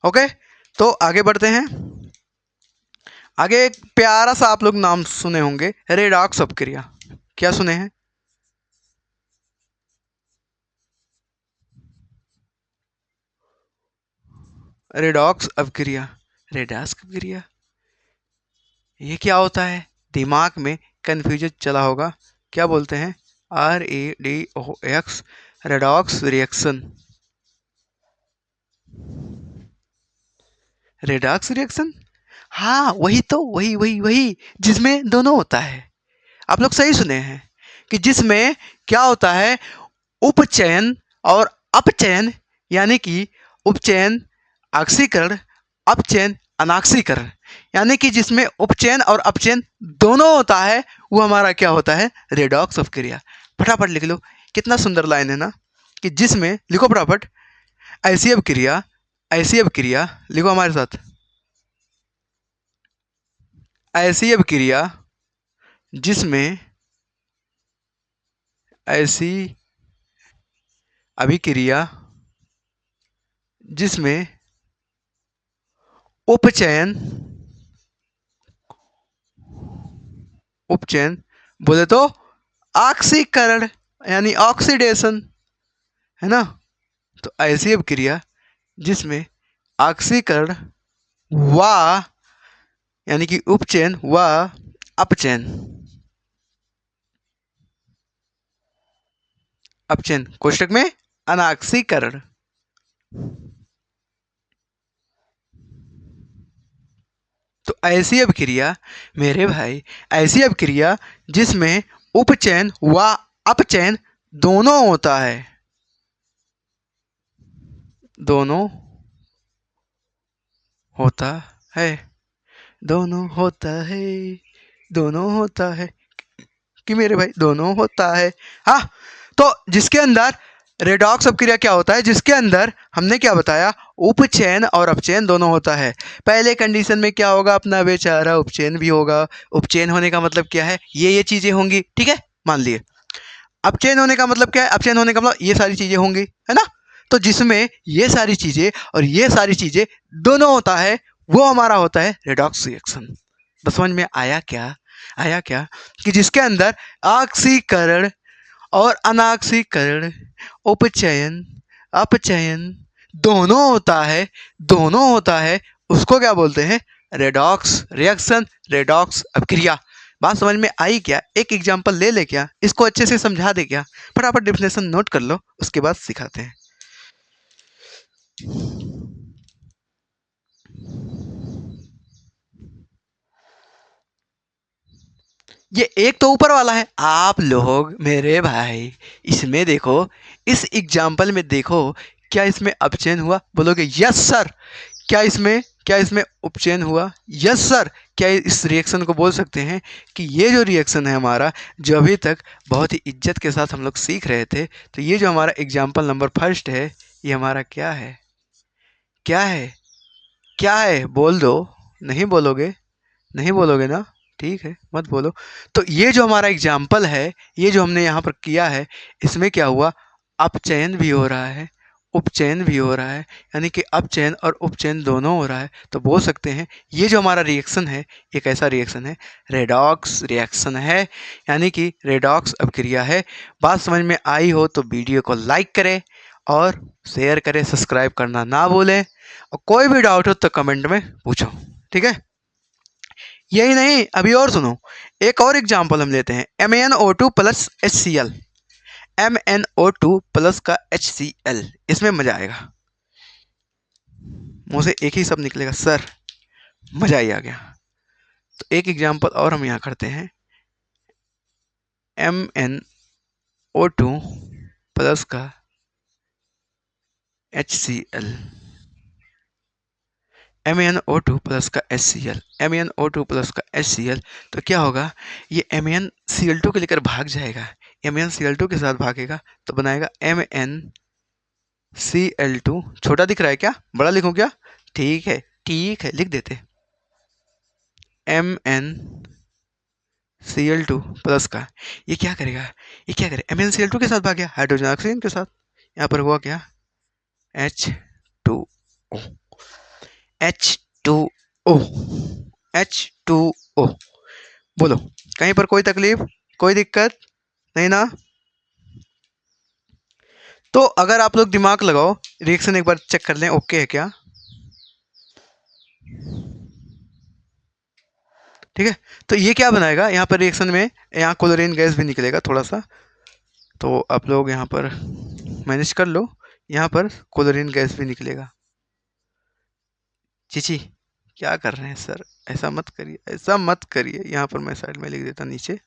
ओके, तो आगे बढ़ते हैं। आगे एक प्यारा सा आप लोग नाम सुने होंगे, रेडॉक्स अपक्रिया। क्या सुने हैं, रेडॉक्स अपक्रिया, रेडॉक्स अपक्रिया, ये क्या होता है, दिमाग में कन्फ्यूजन चला होगा। क्या बोलते हैं, RADOX, redox reaction, redox reaction. हाँ, वही तो, वही वही वही जिसमें दोनों होता है। आप लोग सही सुने हैं कि जिसमें क्या होता है, उपचयन और अपचयन, यानी कि उपचयन ऑक्सीकरण, अपचयन अनाक्सीकरण, यानी कि जिसमें उपचयन और अपचयन दोनों होता है, वो हमारा क्या होता है, रेडॉक्स अपक्रिया। फटाफट लिख लो, कितना सुंदर लाइन है ना, कि जिसमें, लिखो फटाफट, ऐसी अपक्रिया, ऐसी अपक्रिया, लिखो हमारे साथ, ऐसी अपक्रिया जिसमें, ऐसी अभिक्रिया जिसमें उपचयन, उपचयन बोले तो ऑक्सीकरण, यानी ऑक्सीडेशन, है ना। तो ऐसी अपक्रिया जिसमें ऑक्सीकरण व, यानी कि उपचयन व अपचयन, अपचयन कोष्टक में अनाक्सीकरण, तो ऐसी अपक्रिया मेरे भाई, ऐसी अपक्रिया जिसमें उपचयन व अपचयन दोनों होता है, दोनों होता है, दोनों होता है, दोनों होता है, कि मेरे भाई दोनों होता है। हाँ, तो जिसके अंदर रेडॉक्स अपक्रिया क्या होता है, जिसके अंदर हमने क्या बताया, उपचयन और अपचयन दोनों होता है। पहले कंडीशन में क्या होगा, अपना बेचारा उपचयन भी होगा। उपचयन होने का मतलब क्या है, ये चीजें होंगी। ठीक है, मान लिए। अपचयन होने का मतलब क्या है, अपचयन होने का मतलब ये सारी चीजें होंगी, है ना। तो जिसमें ये सारी चीजें और ये सारी चीजें दोनों होता है, वो हमारा होता है रेडॉक्स रिएक्शन। बस समझ में आया क्या, आया क्या, कि जिसके अंदर ऑक्सीकरण और अनाक्सीकरण, उपचयन अपचयन दोनों होता है, दोनों होता है, उसको क्या बोलते हैं, रेडॉक्स रिएक्शन, रेडॉक्स अपक्रिया। बात समझ में आई क्या, एक एग्जांपल ले ले क्या, इसको अच्छे से समझा दे क्या, फटाफट डेफिनेशन नोट कर लो, उसके बाद सिखाते हैं। ये एक तो ऊपर वाला है, आप लोग मेरे भाई इसमें देखो, इस एग्जाम्पल में देखो, क्या इसमें अपचयन हुआ, बोलोगे यस सर। क्या इसमें उपचयन हुआ, यस सर। क्या इस रिएक्शन को बोल सकते हैं कि ये जो रिएक्शन है हमारा, जो अभी तक बहुत ही इज्जत के साथ हम लोग सीख रहे थे, तो ये जो हमारा एग्जाम्पल नंबर फर्स्ट है, ये हमारा क्या है, क्या है, क्या है, बोल दो। नहीं बोलोगे, नहीं बोलोगे ना, ठीक है, मत बोलो। तो ये जो हमारा एग्जाम्पल है, ये जो हमने यहाँ पर किया है, इसमें क्या हुआ, अपचयन भी हो रहा है, उपचयन भी हो रहा है, यानी कि अपचयन और उपचयन दोनों हो रहा है। तो बोल सकते हैं ये जो हमारा रिएक्शन है ये कैसा रिएक्शन है, रेडॉक्स रिएक्शन है, यानी कि रेडॉक्स अभिक्रिया है। बात समझ में आई हो तो वीडियो को लाइक करें और शेयर करें, सब्सक्राइब करना ना भूलें, और कोई भी डाउट हो तो कमेंट में पूछो, ठीक है। यही नहीं, अभी और सुनो, एक और एग्जाम्पल हम लेते हैं, MnO2 plus HCl। MnO2 plus का HCl, इसमें मजा आएगा, मुंह से एक ही शब्द निकलेगा, सर मजा ही आ गया। तो एक एग्जाम्पल और हम यहाँ करते हैं, MnO2 प्लस का HCl, MnO2 प्लस का HCl, MnO2 प्लस का HCl। तो क्या होगा, ये MnCl2 को लेकर भाग जाएगा, MnCl2 के साथ भागेगा तो बनाएगा MnCl2। छोटा दिख रहा है क्या, बड़ा लिखूं क्या, ठीक है लिख देते, MnCl2 प्लस का, ये क्या करेगा, MnCl2 के साथ भाग गया हाइड्रोजन ऑक्सीजन के साथ, यहाँ पर हुआ क्या, H2O, H2O, H2O। बोलो कहीं पर कोई तकलीफ, कोई दिक्कत नहीं ना। तो अगर आप लोग दिमाग लगाओ, रिएक्शन एक बार चेक कर लें, ओके है क्या, ठीक है। तो ये क्या बनाएगा, यहाँ पर रिएक्शन में यहाँ क्लोरीन गैस भी निकलेगा थोड़ा सा, तो आप लोग यहाँ पर मैनेज कर लो, यहाँ पर क्लोरीन गैस भी निकलेगा। चीची क्या कर रहे हैं सर, ऐसा मत करिए, ऐसा मत करिए, यहाँ पर मैं साइड में लिख देता नीचे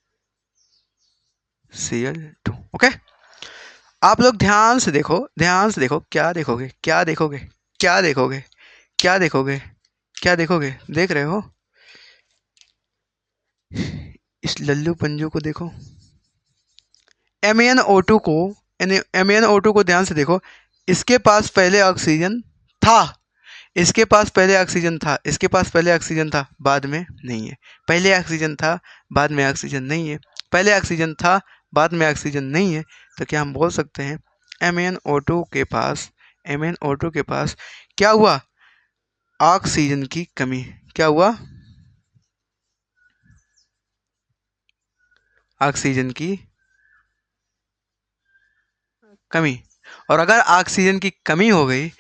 Cl2, ओके। आप लोग ध्यान से देखो, ध्यान से देखो, क्या देखोगे, क्या देखोगे, क्या देखोगे, क्या देखोगे, क्या देखोगे, देख रहे हो, इस लल्लू पंजू को देखो, MnO2 को, MnO2 को ध्यान से देखो, इसके पास पहले ऑक्सीजन था, इसके पास पहले ऑक्सीजन था, इसके पास पहले ऑक्सीजन था, बाद में नहीं है, पहले ऑक्सीजन था बाद में ऑक्सीजन नहीं है, पहले ऑक्सीजन था बाद में ऑक्सीजन नहीं है। तो क्या हम बोल सकते हैं MnO2 के पास, MnO2 के पास क्या हुआ, ऑक्सीजन की कमी, क्या हुआ, ऑक्सीजन की कमी। और अगर ऑक्सीजन की कमी हो गई,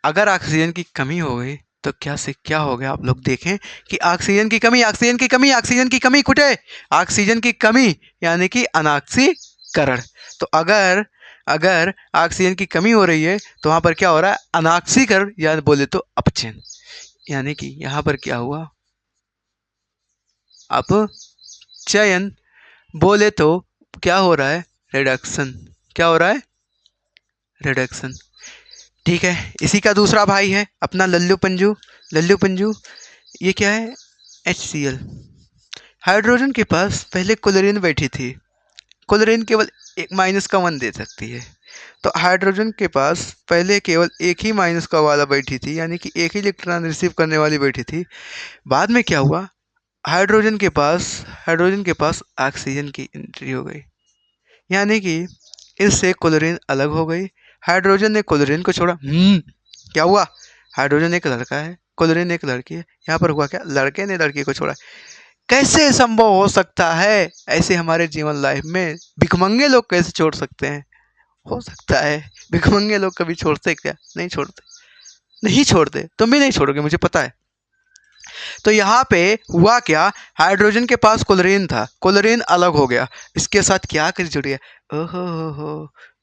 अगर ऑक्सीजन की कमी हो गई तो क्या से क्या हो गया, आप लोग देखें कि ऑक्सीजन की कमी, ऑक्सीजन की कमी, ऑक्सीजन की कमी कुटे, ऑक्सीजन की कमी यानी कि अनाक्सीकरण। तो अगर अगर ऑक्सीजन की कमी हो रही है तो वहां पर क्या हो रहा है, अनाक्सीकरण, या बोले तो अपचयन, यानी कि यहाँ पर क्या हुआ, अपचयन, बोले तो क्या हो रहा है, रिडक्शन, क्या हो रहा है, रिडक्शन, ठीक है। इसी का दूसरा भाई है अपना लल्लू पंजू, लल्लू पंजू, ये क्या है, HCl। हाइड्रोजन के पास पहले क्लोरीन बैठी थी, क्लोरीन केवल एक माइनस का 1 दे सकती है, तो हाइड्रोजन के पास पहले केवल एक ही माइनस का वाला बैठी थी, यानी कि एक ही इलेक्ट्रॉन रिसीव करने वाली बैठी थी। बाद में क्या हुआ, हाइड्रोजन के पास ऑक्सीजन की एंट्री हो गई, यानी कि इससे क्लोरीन अलग हो गई, हाइड्रोजन ने क्लोरीन को छोड़ा, क्या हुआ, हाइड्रोजन एक लड़का है, क्लोरीन एक लड़की है, यहाँ पर हुआ क्या, लड़के ने लड़की को छोड़ा। कैसे संभव हो सकता है, ऐसे हमारे जीवन लाइफ में भिखमंगे लोग कैसे छोड़ सकते हैं, हो सकता है भिखमंगे लोग कभी छोड़ते क्या, नहीं छोड़ते, नहीं छोड़ते, तुम भी नहीं छोड़ोगे मुझे पता है। तो यहाँ पे हुआ क्या, हाइड्रोजन के पास क्लोरीन था, क्लोरीन अलग हो गया, इसके साथ क्या कर जुड़ गया,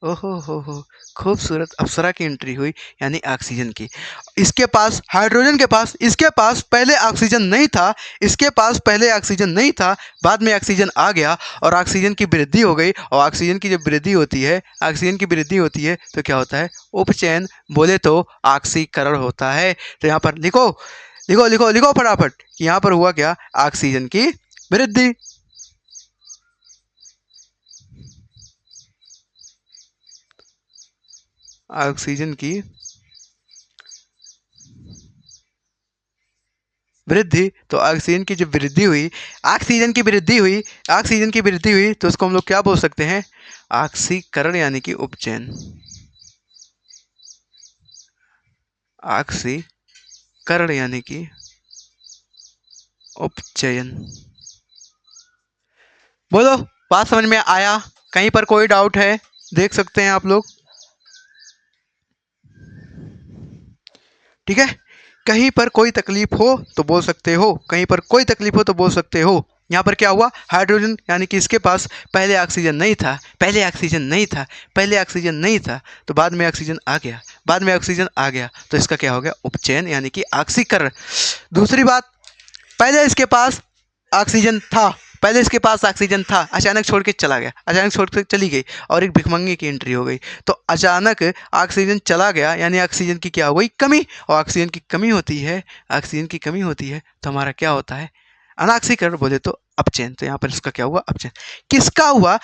ओहो हो, खूबसूरत अप्सरा की एंट्री हुई, यानी ऑक्सीजन की। इसके पास, हाइड्रोजन के पास, इसके पास पहले ऑक्सीजन नहीं था, इसके पास पहले ऑक्सीजन नहीं था, बाद में ऑक्सीजन आ गया और ऑक्सीजन की वृद्धि हो गई, और ऑक्सीजन की जब वृद्धि होती है, ऑक्सीजन की वृद्धि होती है तो क्या होता है, उपचयन, बोले तो ऑक्सीकरण होता है। तो यहाँ पर लिखो, लिखो लिखो लिखो फटाफट कि यहाँ पर हुआ क्या, ऑक्सीजन की वृद्धि, ऑक्सीजन की वृद्धि। तो ऑक्सीजन की जब वृद्धि हुई, ऑक्सीजन की वृद्धि हुई, ऑक्सीजन की वृद्धि हुई, तो उसको हम लोग क्या बोल सकते हैं, ऑक्सीकरण यानी कि उपचयन, ऑक्सीकरण यानी कि उपचयन। बोलो, बात समझ में आया? कहीं पर कोई डाउट है? देख सकते हैं आप लोग, ठीक है। कहीं पर कोई तकलीफ हो तो बोल सकते हो, कहीं पर कोई तकलीफ हो तो बोल सकते हो। यहाँ पर क्या हुआ, हाइड्रोजन यानी कि इसके पास पहले ऑक्सीजन नहीं था, पहले ऑक्सीजन नहीं था, पहले ऑक्सीजन नहीं था, तो बाद में ऑक्सीजन आ गया, बाद में ऑक्सीजन आ गया, तो इसका क्या हो गया, उपचयन यानी कि ऑक्सीकरण। दूसरी बात, पहले इसके पास ऑक्सीजन था, पहले इसके पास ऑक्सीजन था, अचानक छोड़ के चला गया, अचानक छोड़ के चली गई और एक भिखमंगे की एंट्री हो गई, तो अचानक ऑक्सीजन चला गया यानी ऑक्सीजन की क्या हो गई, कमी। और ऑक्सीजन की कमी होती है, ऑक्सीजन की कमी होती है तो हमारा क्या होता है, अनाक्सीकरण बोले तो अपचयन। तो यहाँ पर इसका क्या हुआ, अपचयन। किसका हुआ?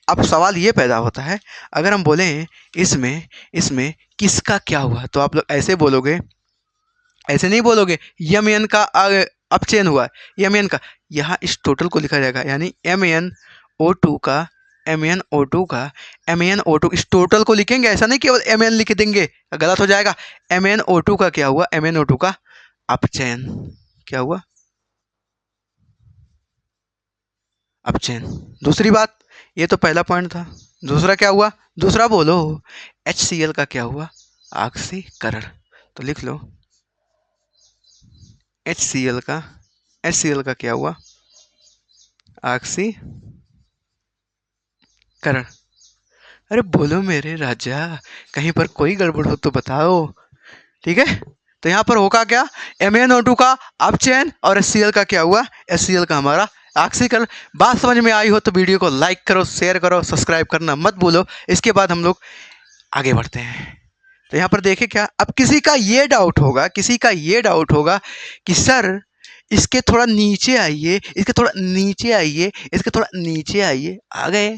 अब सवाल ये पैदा होता है, अगर हम बोलें इसमें इसमें किसका क्या हुआ, तो आप लोग ऐसे बोलोगे, ऐसे नहीं बोलोगे यम एन का अपचयन हुआ, यम एन का, यहाँ इस टोटल को लिखा जाएगा यानी MnO2 का, MnO2 का, MnO2 इस टोटल को लिखेंगे, ऐसा नहीं केवल Mn लिख देंगे, गलत हो जाएगा। MnO2 का क्या हुआ, MnO2 का अपचयन। क्या हुआ, अपचयन। दूसरी बात, ये तो पहला पॉइंट था, दूसरा क्या हुआ, दूसरा बोलो, HCl का क्या हुआ, ऑक्सीकरण। तो लिख लो HCl का, HCl का क्या हुआ, ऑक्सीकरण। अरे बोलो मेरे राजा, कहीं पर कोई गड़बड़ हो तो बताओ, ठीक है। तो यहाँ पर होगा क्या, MnO2 का अपचयन और HCl का क्या हुआ, HCl का हमारा ऑक्सीकरण। बात समझ में आई हो तो वीडियो को लाइक करो, शेयर करो, सब्सक्राइब करना मत भूलो। इसके बाद हम लोग आगे बढ़ते हैं। तो यहाँ पर देखें क्या, अब किसी का ये डाउट होगा, किसी का ये डाउट होगा कि सर इसके थोड़ा नीचे आइए, इसके थोड़ा नीचे आइए, इसके थोड़ा नीचे आइए, आ गए।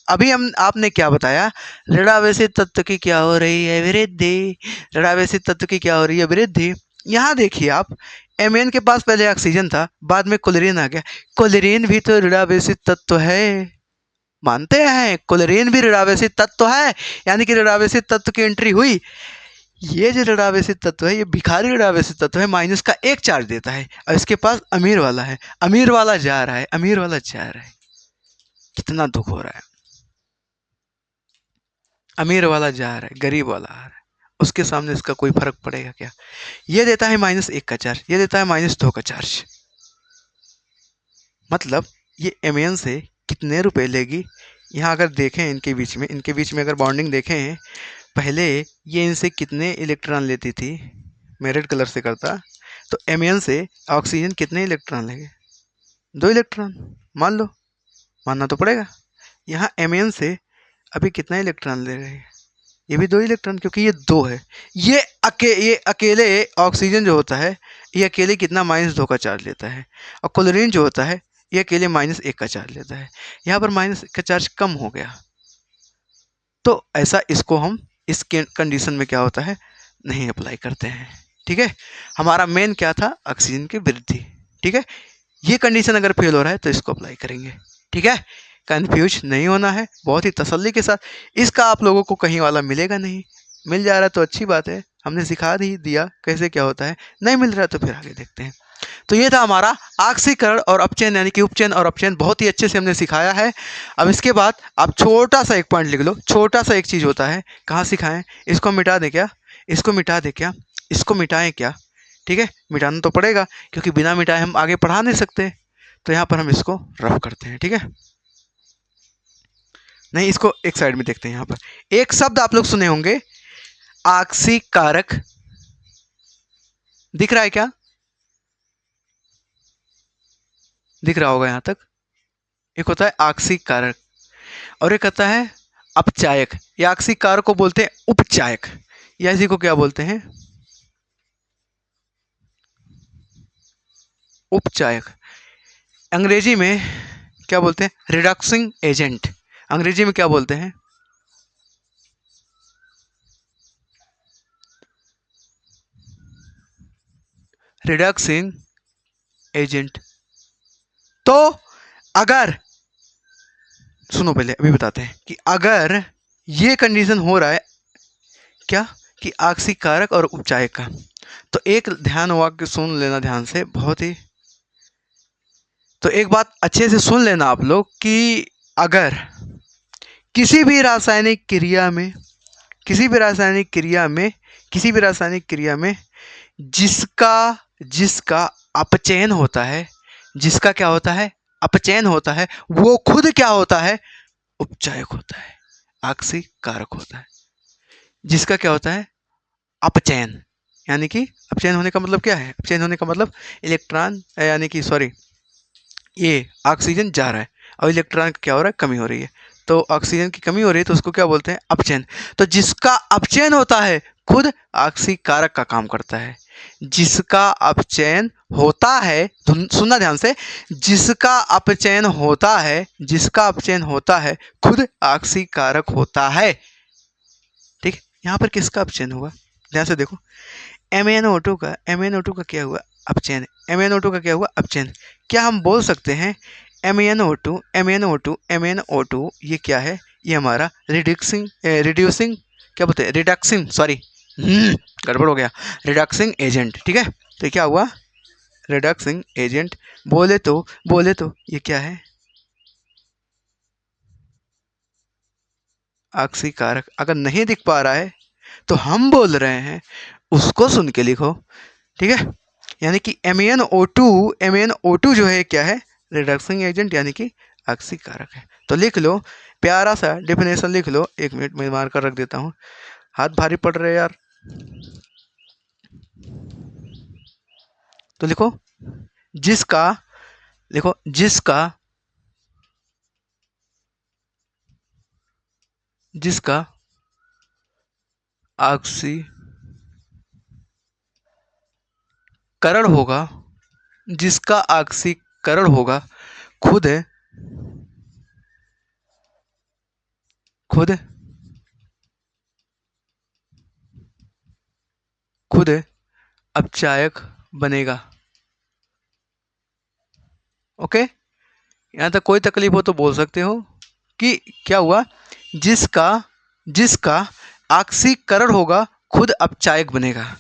अभी हम आपने क्या बताया, ऋणावेशित तत्व की क्या हो रही है, वृद्धि। ऋणावेशित तत्व की क्या हो रही है, वृद्धि। यहाँ देखिए आप, Mn के पास पहले ऑक्सीजन था, बाद में क्लोरीन आ गया, क्लोरीन भी तो ऋणावेशित तत्व है, मानते हैं, क्लोरीन भी ऋणावेशित तत्व है, यानी कि ऋणावेशित तत्व की एंट्री हुई। ये जो ऋणावेशित तत्व है, ये भिखारी ऋणावेशित तत्व है, माइनस का एक चार्ज देता है, और इसके पास अमीर वाला है, अमीर वाला जा रहा है, अमीर वाला जा रहा है, कितना दुख हो रहा है। अमीर वाला जा रहा है, गरीब वाला आ रहा है, उसके सामने इसका कोई फर्क पड़ेगा क्या। ये देता है -1 का चार्ज, ये देता है -2 का चार्ज, मतलब ये Mn से कितने रुपए लेगी। यहाँ अगर देखें इनके बीच में अगर बॉन्डिंग देखें, पहले ये इनसे कितने इलेक्ट्रॉन लेती थी, मैं रेड कलर से करता, तो Mn से ऑक्सीजन कितने इलेक्ट्रॉन लेंगे, 2 इलेक्ट्रॉन, मान लो, मानना तो पड़ेगा। यहाँ Mn से अभी कितना इलेक्ट्रॉन ले रहे हैं, ये भी 2 इलेक्ट्रॉन, क्योंकि ये 2 है। ये अकेले ऑक्सीजन जो होता है, ये अकेले कितना -2 का चार्ज लेता है, और क्लोरीन जो होता है ये अकेले -1 का चार्ज लेता है। यहाँ पर -1 का चार्ज कम हो गया, तो ऐसा इसको हम इस कंडीशन में क्या होता है, नहीं अप्लाई करते हैं, ठीक है। हमारा मेन क्या था, ऑक्सीजन की वृद्धि, ठीक है। ये कंडीशन अगर फेल हो रहा है तो इसको अप्लाई करेंगे, ठीक है। कंफ्यूज नहीं होना है, बहुत ही तसल्ली के साथ। इसका आप लोगों को कहीं वाला मिलेगा नहीं, मिल जा रहा है तो अच्छी बात है, हमने सिखा ही दिया कैसे क्या होता है, नहीं मिल रहा है तो फिर आगे देखते हैं। तो ये था हमारा ऑक्सीकरण और अपचयन यानी कि उपचयन और अपचयन, बहुत ही अच्छे से हमने सिखाया है। अब इसके बाद आप छोटा सा एक पॉइंट लिख लो, छोटा सा एक चीज़ होता है, कहाँ सिखाएं, इसको मिटा दें क्या, इसको मिटा दें क्या, इसको मिटाएं क्या, ठीक है, मिटाना तो पड़ेगा क्योंकि बिना मिटाए हम आगे पढ़ा नहीं सकते। तो यहाँ पर हम इसको रफ करते हैं, ठीक है। नहीं, इसको एक साइड में देखते हैं। यहाँ पर एक शब्द आप लोग सुने होंगे, ऑक्सीकारक, दिख रहा है क्या, दिख रहा होगा यहाँ तक। एक होता है ऑक्सीकारक और एक होता है अपचायक, या ऑक्सीकारक को बोलते हैं उपचायक, या इसी को क्या बोलते हैं, उपचायक। अंग्रेजी में क्या बोलते हैं, रिडक्सिंग एजेंट, अंग्रेजी में क्या बोलते हैं, रिडक्सिंग एजेंट। तो अगर, सुनो पहले अभी बताते हैं कि अगर ये कंडीशन हो रहा है क्या, कि आक्सीकारक और उपचायक का। तो एक ध्यान वाक्य सुन लेना ध्यान से, बहुत ही। तो एक बात अच्छे से सुन लेना आप लोग कि अगर किसी भी रासायनिक क्रिया में, किसी भी रासायनिक क्रिया में, किसी भी रासायनिक क्रिया में जिसका जिसका अपचयन होता है, जिसका क्या होता है, अपचयन होता है, वो खुद क्या होता है, उपचायक होता है, आक्सीकारक होता है। जिसका क्या होता है, अपचयन, यानी कि अपचयन होने का मतलब क्या है, अपचयन होने का मतलब इलेक्ट्रॉन यानी कि सॉरी ये ऑक्सीजन जा रहा है और इलेक्ट्रॉन क्या हो रहा है, कमी हो रही है। तो ऑक्सीजन की कमी हो रही है तो उसको क्या बोलते हैं, अपचयन। तो जिसका अपचयन होता है खुद आक्सीकारक का काम करता है। जिसका अपचयन होता है, सुनना ध्यान से, जिसका अपचयन होता है, जिसका अपचयन होता है खुद आक्सीकारक होता है। ठीक, यहाँ पर किसका अपचयन हुआ, ध्यान से देखो। MnO2 का, MnO2 का क्या हुआ, अपचयन। MnO2 का क्या हुआ, अपचयन। क्या हम बोल सकते हैं MnO2 MnO2 MnO2 ये क्या है, ये हमारा रिड्यूसिंग क्या बोलते हैं, रिडक्सिंग, सॉरी गड़बड़ हो गया, रिडक्सिंग एजेंट। ठीक है, तो क्या हुआ, रिडक्सिंग एजेंट। बोले तो ये क्या है, आक्सीकारक। अगर नहीं दिख पा रहा है तो हम बोल रहे हैं उसको सुन के लिखो। ठीक है, यानी कि MnO2 जो है क्या है, रिडक्सिंग एजेंट यानी कि आक्सीकारक है। तो लिख लो, प्यारा सा डेफिनेशन लिख लो। एक मिनट में मार कर रख देता हूँ, हाथ भारी पड़ रहे यार। तो लिखो, जिसका, लिखो जिसका, जिसका ऑक्सीकरण होगा, जिसका ऑक्सीकरण होगा खुद खुद खुद अपचायक बनेगा। ओके, यहाँ तक कोई तकलीफ हो तो बोल सकते हो कि क्या हुआ, जिसका जिसका ऑक्सीकरण होगा खुद अपचायक बनेगा।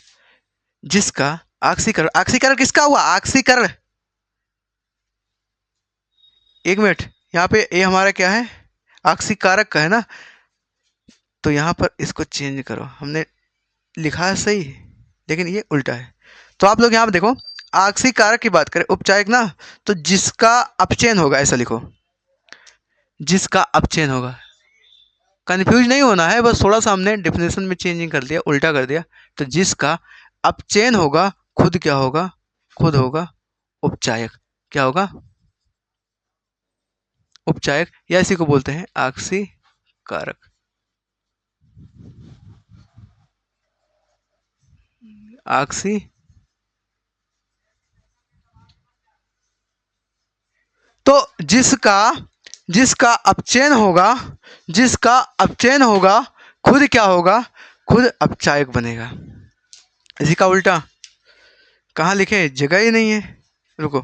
जिसका ऑक्सीकरण, ऑक्सीकरण किसका हुआ, ऑक्सीकरण। एक मिनट, यहाँ पे ये हमारा क्या है, ऑक्सीकारक का है ना, तो यहाँ पर इसको चेंज करो। हमने लिखा है सही लेकिन ये उल्टा है। तो आप लोग यहाँ पे देखो, ऑक्सीकारक की बात करें, उपचायक ना, तो जिसका अपचयन होगा ऐसा लिखो, जिसका अपचयन होगा। कंफ्यूज नहीं होना है, बस थोड़ा सा हमने डेफिनेशन में चेंजिंग कर दिया, उल्टा कर दिया। तो जिसका अपचयन होगा खुद क्या होगा, खुद होगा उपचायक। क्या होगा, उपचायक, या इसी को बोलते हैं आक्सीकारक। आक्सी तो जिसका जिसका अपचयन होगा, जिसका अपचयन होगा खुद क्या होगा, खुद अपचायक बनेगा। इसी का उल्टा कहाँ लिखे, जगह ही नहीं है, रुको।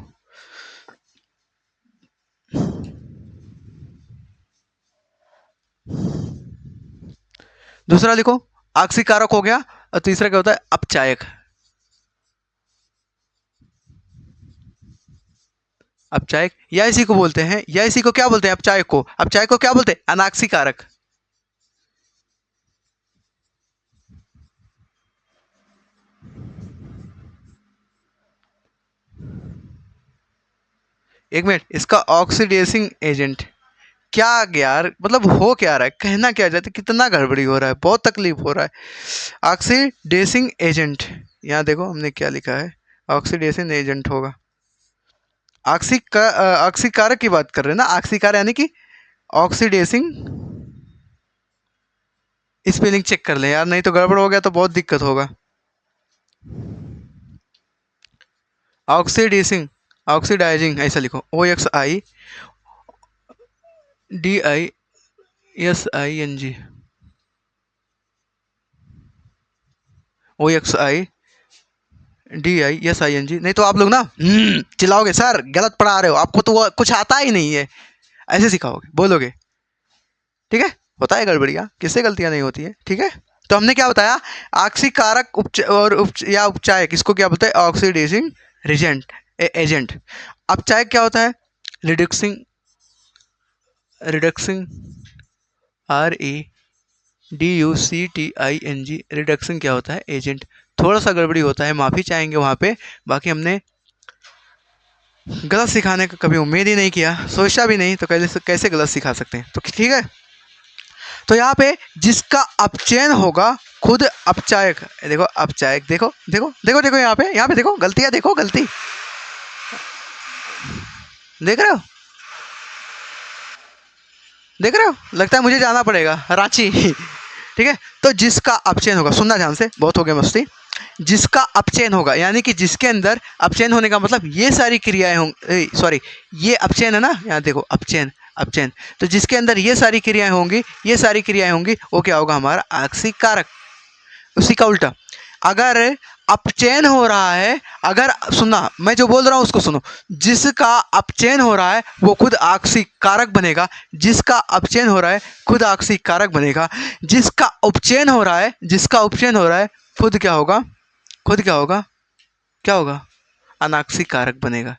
दूसरा लिखो, आक्सीकारक हो गया, और तीसरा क्या होता है, अपचायक। अपचायक, या इसी को बोलते हैं, या इसी को क्या बोलते हैं, अपचायक को, अपचायक को क्या बोलते हैं, अनाक्सीकारक। एक मिनट, इसका ऑक्सीडेसिंग एजेंट क्या यार, मतलब हो क्या रहा है, कहना क्या चाहते, कितना गड़बड़ी हो रहा है, बहुत तकलीफ हो रहा है। ऑक्सीडेसिंग एजेंट, यहाँ देखो हमने क्या लिखा है, ऑक्सीडेसिंग एजेंट होगा। ऑक्सीकारक की बात कर रहे हैं ना, ऑक्सीकारक यानी कि ऑक्सीडेसिंग, स्पेलिंग चेक कर लें यार, नहीं तो गड़बड़ हो गया तो बहुत दिक्कत होगा। ऑक्सीडेसिंग, ऑक्सीडाइजिंग ऐसा लिखो, OXIDISING, OXIDISING। नहीं तो आप लोग ना चिल्लाओगे, सर गलत पढ़ा रहे हो, आपको तो वो कुछ आता ही नहीं है, ऐसे सिखाओगे, बोलोगे। ठीक है, होता है गड़बड़ियाँ, किससे गलतियाँ नहीं होती है। ठीक है, तो हमने क्या बताया, आक्सीकारक या उपचायक, इसको क्या बोलते हैं, ऑक्सीडाइजिंग रिजेंट एजेंट। अपचायक क्या होता है, रिडक्सिंग रिडक्सिंग REDUCTING, रिडक्शन क्या होता है, एजेंट। थोड़ा सा गड़बड़ी होता है, माफ़ी चाहेंगे वहाँ पे। बाकी हमने गलत सिखाने का कभी उम्मीद ही नहीं किया, सोचा भी नहीं, तो कैसे कैसे गलत सिखा सकते हैं, तो ठीक है। तो यहाँ पे जिसका अपचयन होगा खुद अपचायक, देखो अपचायक, देखो देखो देखो देखो, यहाँ पे देखो गलतियाँ, देखो गलती देख रहे हो, देख रहे हो, लगता है मुझे जाना पड़ेगा रांची ठीक है। तो जिसका अपचयन होगा, सुनना ध्यान से, बहुत हो गया मस्ती। जिसका अपचयन होगा यानी कि जिसके अंदर अपचयन होने का मतलब ये सारी क्रियाएं होंगी, सॉरी ये अपचयन है ना, यहाँ देखो अपचयन अपचयन, तो जिसके अंदर ये सारी क्रियाएं होंगी, ये सारी क्रियाएं होंगी, वो क्या होगा, हमारा आक्सीकारक। उसी का उल्टा, अगर अपचयन हो रहा है, अगर सुनना मैं जो बोल रहा हूं उसको सुनो, जिसका अपचयन हो रहा है वो खुद आक्सीकारक बनेगा, जिसका अपचयन हो रहा है खुद आक्सीकारक बनेगा, जिसका उपचयन हो रहा है, जिसका उपचयन हो रहा है खुद क्या होगा, खुद क्या होगा, क्या होगा, अनाक्सीकारक बनेगा।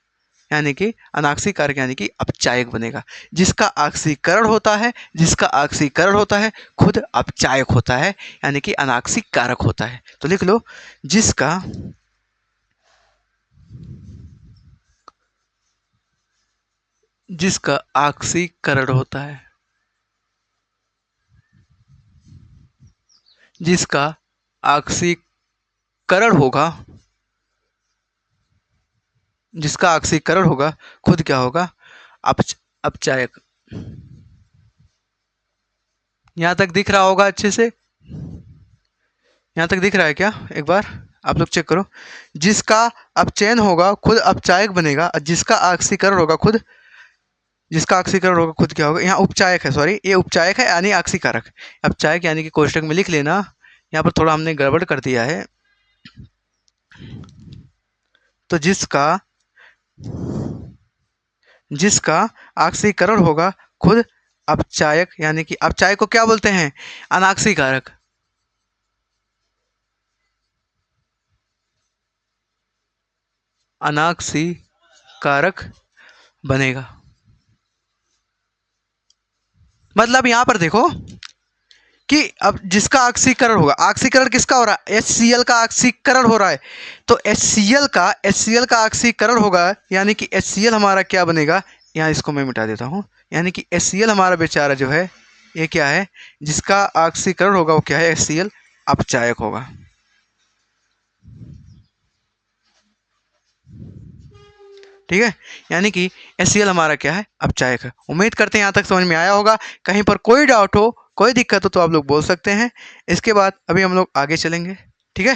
यानी कि अनाक्सीकारक यानी कि अपचायक बनेगा। जिसका आक्सीकरण होता है, जिसका आक्सीकरण होता है खुद अपचायक होता है, यानी कि अनाक्सीकारक होता है। तो लिख लो, जिसका जिसका आक्सीकरण होता है, जिसका आक्सीकरण होगा, जिसका आक्सीकरण होगा खुद क्या होगा, अपचायक। यहां तक दिख रहा होगा अच्छे से, यहाँ तक दिख रहा है क्या, एक बार आप लोग चेक करो। जिसका अपचयन होगा खुद अपचायक बनेगा, और जिसका आक्सीकरण होगा खुद, जिसका आक्सीकरण होगा खुद क्या होगा, यहाँ उपचायक है, सॉरी ये उपचायक है यानी आक्सीकारक। अपचायक यानी कि कोष्टक में लिख लेना, यहाँ पर थोड़ा हमने गड़बड़ कर दिया है। तो जिसका जिसका आक्सीकरण होगा खुद अपचायक, यानी कि अपचायक को क्या बोलते हैं, अनाक्सीकारक। अनाक्सीकारक बनेगा। मतलब यहां पर देखो कि अब जिसका ऑक्सीकरण होगा, ऑक्सीकरण किसका हो रहा है, HCl का ऑक्सीकरण हो रहा है, तो HCl का ऑक्सीकरण होगा, यानी कि HCl हमारा क्या बनेगा, यहाँ इसको मैं मिटा देता हूँ, यानी कि HCl हमारा बेचारा जो है, ये क्या है, जिसका ऑक्सीकरण होगा वो क्या है, HCl अपचायक होगा। ठीक है, यानी कि HCl हमारा क्या है, अपचायक है। उम्मीद करते हैं यहाँ तक समझ में आया होगा। कहीं पर कोई डाउट हो, कोई दिक्कत हो तो आप लोग बोल सकते हैं। इसके बाद अभी हम लोग आगे चलेंगे। ठीक है,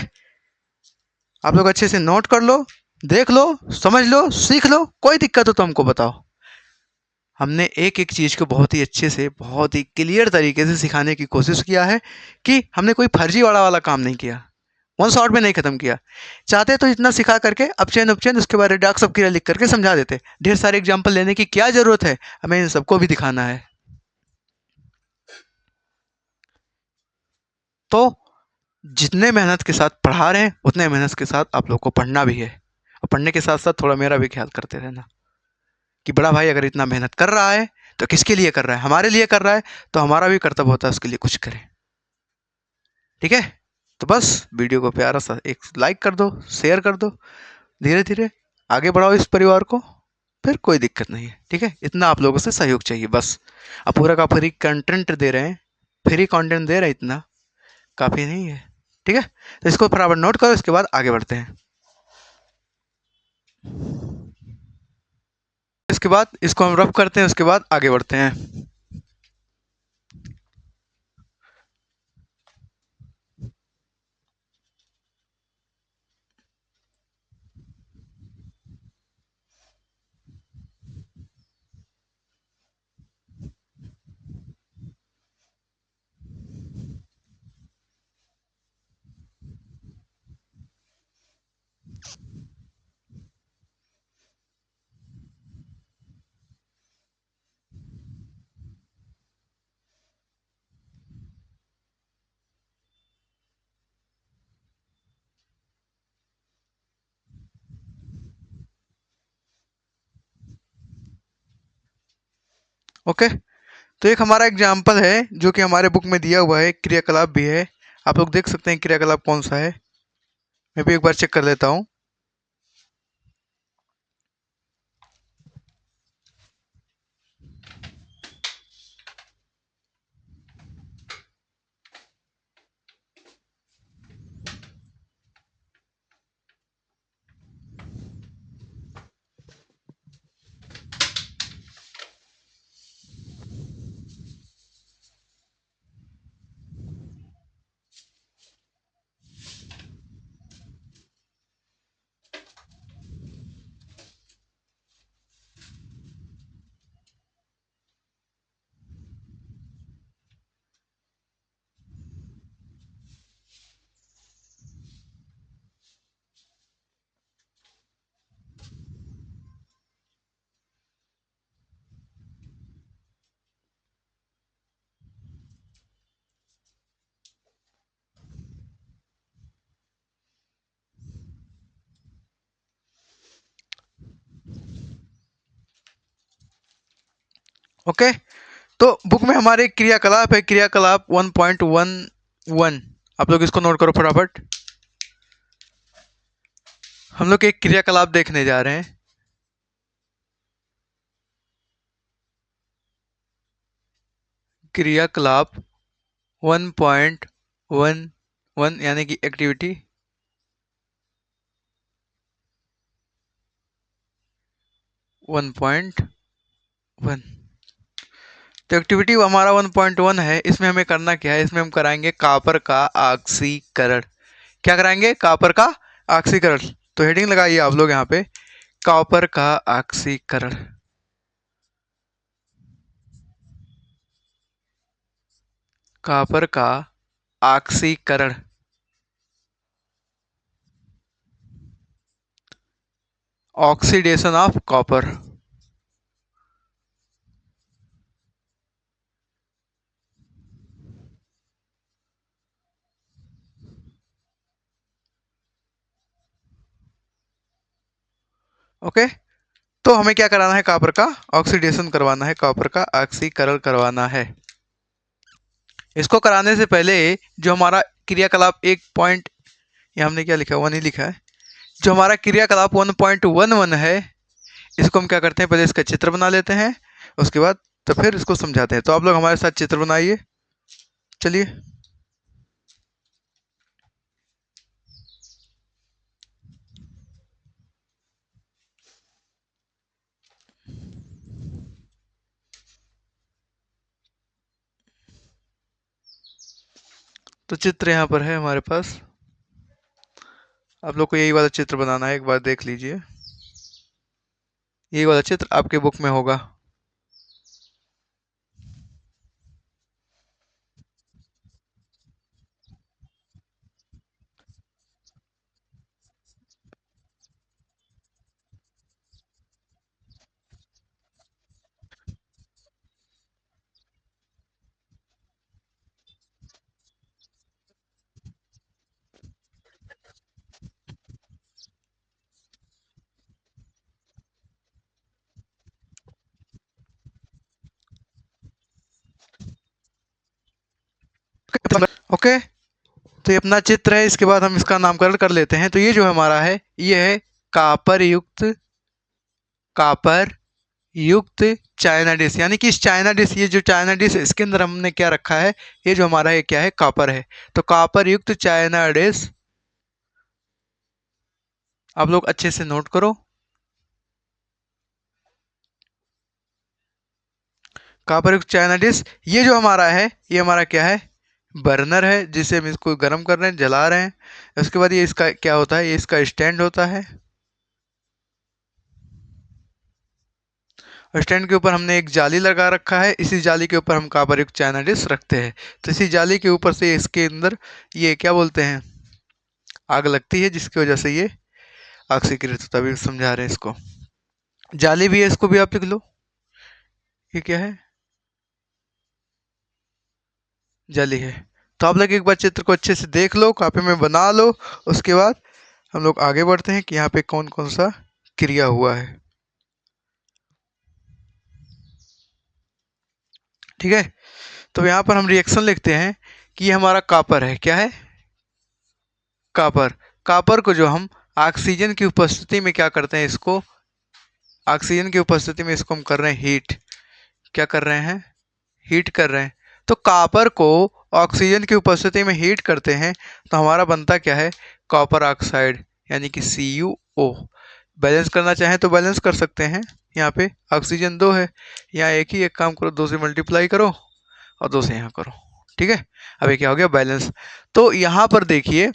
आप लोग अच्छे से नोट कर लो, देख लो, समझ लो, सीख लो, कोई दिक्कत हो तो हमको बताओ। हमने एक एक चीज़ को बहुत ही अच्छे से, बहुत ही क्लियर तरीके से सिखाने की कोशिश किया है, कि हमने कोई फर्जीवाड़ा वाला काम नहीं किया, वन शॉट में नहीं खत्म किया। चाहते तो इतना सिखा करके अपचयन उपचयन उसके बाद रिडक्स अपक्रिया लिख करके समझा देते, ढेर सारे एग्जाम्पल लेने की क्या जरूरत है, हमें इन सबको भी दिखाना है। तो जितने मेहनत के साथ पढ़ा रहे हैं उतने मेहनत के साथ आप लोग को पढ़ना भी है, और पढ़ने के साथ साथ थोड़ा मेरा भी ख्याल करते रहना, कि बड़ा भाई अगर इतना मेहनत कर रहा है तो किसके लिए कर रहा है, हमारे लिए कर रहा है, तो हमारा भी कर्तव्य होता है उसके लिए कुछ करें। ठीक है, तो बस वीडियो को प्यारा सा एक लाइक कर दो, शेयर कर दो, धीरे धीरे आगे बढ़ाओ इस परिवार को, फिर कोई दिक्कत नहीं है। ठीक है, इतना आप लोगों से सहयोग चाहिए बस। अब पूरा का फ्री कंटेंट दे रहे हैं, फ्री कंटेंट दे रहे हैं, इतना काफ़ी नहीं है। ठीक है, तो इसको बराबर नोट करो, इसके बाद आगे बढ़ते हैं। इसके बाद इसको हम रफ करते हैं, उसके बाद आगे बढ़ते हैं। ओके। तो एक हमारा एग्जाम्पल है जो कि हमारे बुक में दिया हुआ है, क्रियाकलाप भी है। आप लोग देख सकते हैं क्रियाकलाप कौन सा है। मैं भी एक बार चेक कर लेता हूँ। ओके। तो बुक में हमारे क्रियाकलाप है, क्रियाकलाप 1.11। आप लोग इसको नोट करो फटाफट। हम लोग एक क्रियाकलाप देखने जा रहे हैं। क्रियाकलाप 1.11 यानी कि एक्टिविटी 1.1। तो एक्टिविटी हमारा 1.1 है। इसमें हमें करना क्या है, इसमें हम कराएंगे कॉपर का ऑक्सीकरण। क्या कराएंगे? कॉपर का ऑक्सीकरण। तो हेडिंग लगाइए आप लोग यहाँ पे, कॉपर का ऑक्सीकरण। कॉपर का ऑक्सीकरण, ऑक्सीडेशन ऑफ कॉपर। ओके। तो हमें क्या कराना है? कॉपर का ऑक्सीडेशन करवाना है, कॉपर का ऑक्सीकरण करवाना है। इसको कराने से पहले जो हमारा क्रियाकलाप एक पॉइंट, ये हमने क्या लिखा है? 1 ही लिखा है। जो हमारा क्रियाकलाप 1.11 है, इसको हम क्या करते हैं, पहले इसका चित्र बना लेते हैं, उसके बाद तो फिर इसको समझाते हैं। तो आप लोग हमारे साथ चित्र बनाइए, चलिए। तो चित्र यहाँ पर है हमारे पास। आप लोग को यही वाला चित्र बनाना है, एक बार देख लीजिए। यही वाला चित्र आपके बुक में होगा। ओके। तो ये अपना चित्र है, इसके बाद हम इसका नामकरण कर लेते हैं। तो ये जो हमारा है, ये है कॉपर युक्त, कॉपर युक्त चाइना डिश। यानी कि इस चाइना डिश, ये जो चाइना डिश है, इसके अंदर हमने क्या रखा है? ये जो हमारा है क्या है? कॉपर है। तो कॉपर युक्त चाइना डिश, आप लोग अच्छे से नोट करो। कॉपर युक्त चाइना डिश, ये जो हमारा है, ये हमारा क्या है? बर्नर है, जिसे हम इसको गर्म कर रहे हैं, जला रहे हैं। उसके बाद ये इसका क्या होता है? ये इसका स्टैंड होता है। और स्टैंड के ऊपर हमने एक जाली लगा रखा है। इसी जाली के ऊपर हम कॉपर युक्त चाइना डिश रखते हैं। तो इसी जाली के ऊपर से इसके अंदर ये क्या बोलते हैं? आग लगती है, जिसकी वजह से ये ऑक्सीकृत होता है। अभी समझा रहे हैं इसको। जाली भी है, इसको भी आप लिख लो। ये क्या है? जाली है। तो आप लोग एक बार चित्र को अच्छे से देख लो, कॉपी में बना लो। उसके बाद हम लोग आगे बढ़ते हैं कि यहाँ पे कौन कौन सा क्रिया हुआ है। ठीक है। तो यहाँ पर हम रिएक्शन लिखते हैं कि ये हमारा कॉपर है। क्या है? कॉपर। कॉपर को जो हम ऑक्सीजन की उपस्थिति में क्या करते हैं, इसको ऑक्सीजन की उपस्थिति में इसको हम कर रहे हैं हीट। क्या कर रहे हैं? हीट कर रहे हैं। तो कॉपर को ऑक्सीजन की उपस्थिति में हीट करते हैं तो हमारा बनता क्या है? कॉपर ऑक्साइड, यानी कि CuO। बैलेंस करना चाहें तो बैलेंस कर सकते हैं। यहाँ पे ऑक्सीजन 2 है, यहाँ एक काम करो, 2 से मल्टीप्लाई करो और 2 से यहाँ करो। ठीक है, अब ये क्या हो गया? बैलेंस। तो यहाँ पर देखिए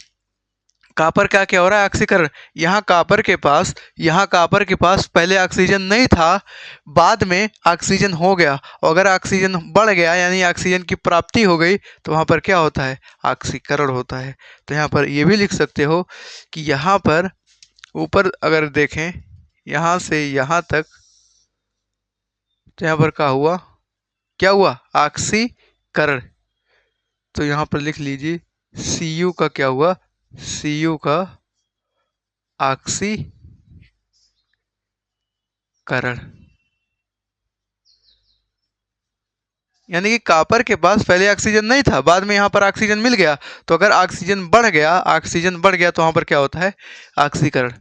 कॉपर क्या क्या हो रहा है? ऑक्सीकरण। यहाँ कॉपर के पास पहले ऑक्सीजन नहीं था, बाद में ऑक्सीजन हो गया, और अगर ऑक्सीजन बढ़ गया यानी ऑक्सीजन की प्राप्ति हो गई तो वहाँ पर क्या होता है? ऑक्सीकरण होता है। तो यहाँ पर ये भी लिख सकते हो कि यहाँ पर ऊपर अगर देखें यहाँ से यहाँ तक, तो यहाँ पर क्या हुआ? क्या हुआ? ऑक्सीकरण। तो यहाँ पर लिख लीजिए Cu का क्या हुआ? Cu का ऑक्सीकरण। यानी कि कॉपर के पास पहले ऑक्सीजन नहीं था, बाद में यहाँ पर ऑक्सीजन मिल गया, तो अगर ऑक्सीजन बढ़ गया तो वहां पर क्या होता है? ऑक्सीकरण।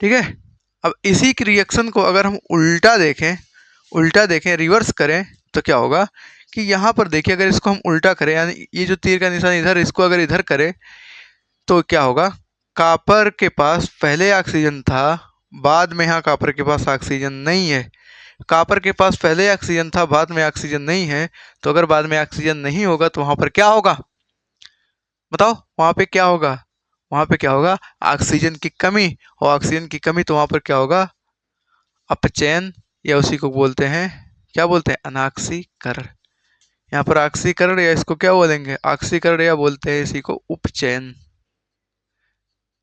ठीक है। अब इसी की रिएक्शन को अगर हम उल्टा देखें, रिवर्स करें, तो क्या होगा कि यहाँ पर देखिए अगर इसको हम उल्टा करें, यानी ये जो तीर का निशान इधर, इसको अगर इधर करें तो क्या होगा? कॉपर के पास पहले ऑक्सीजन था, बाद में यहाँ कॉपर के पास ऑक्सीजन नहीं है। कॉपर के पास पहले ऑक्सीजन था, बाद में ऑक्सीजन नहीं है, तो अगर बाद में ऑक्सीजन नहीं होगा तो वहां पर क्या होगा? बताओ, वहां पे क्या होगा? वहां पे क्या होगा? ऑक्सीजन की कमी। और ऑक्सीजन की कमी तो वहां पर क्या होगा? अपचयन, या उसी को बोलते हैं, क्या बोलते हैं? अनाक्सीकरण। यहाँ पर ऑक्सीकरण, या इसको क्या बोलेंगे? ऑक्सीकरण, या बोलते हैं इसी को उपचयन।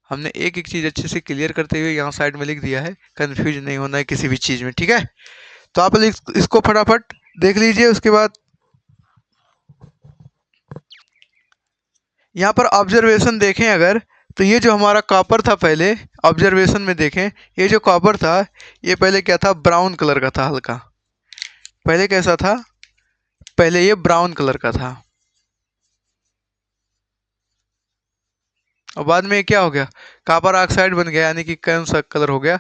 हमने एक एक चीज अच्छे से क्लियर करते हुए यहाँ साइड में लिख दिया है, कंफ्यूज नहीं होना है किसी भी चीज में। ठीक है, तो आप इसको फटाफट देख लीजिए। उसके बाद यहाँ पर ऑब्जर्वेशन देखें अगर, तो ये जो हमारा कॉपर था पहले, ऑब्जर्वेशन में देखें, ये जो कॉपर था ये पहले क्या था? ब्राउन कलर का था, हल्का। पहले कैसा था? पहले ये ब्राउन कलर का था, और बाद में ये क्या हो गया? कॉपर ऑक्साइड बन गया, यानी कि कौन सा कलर हो गया?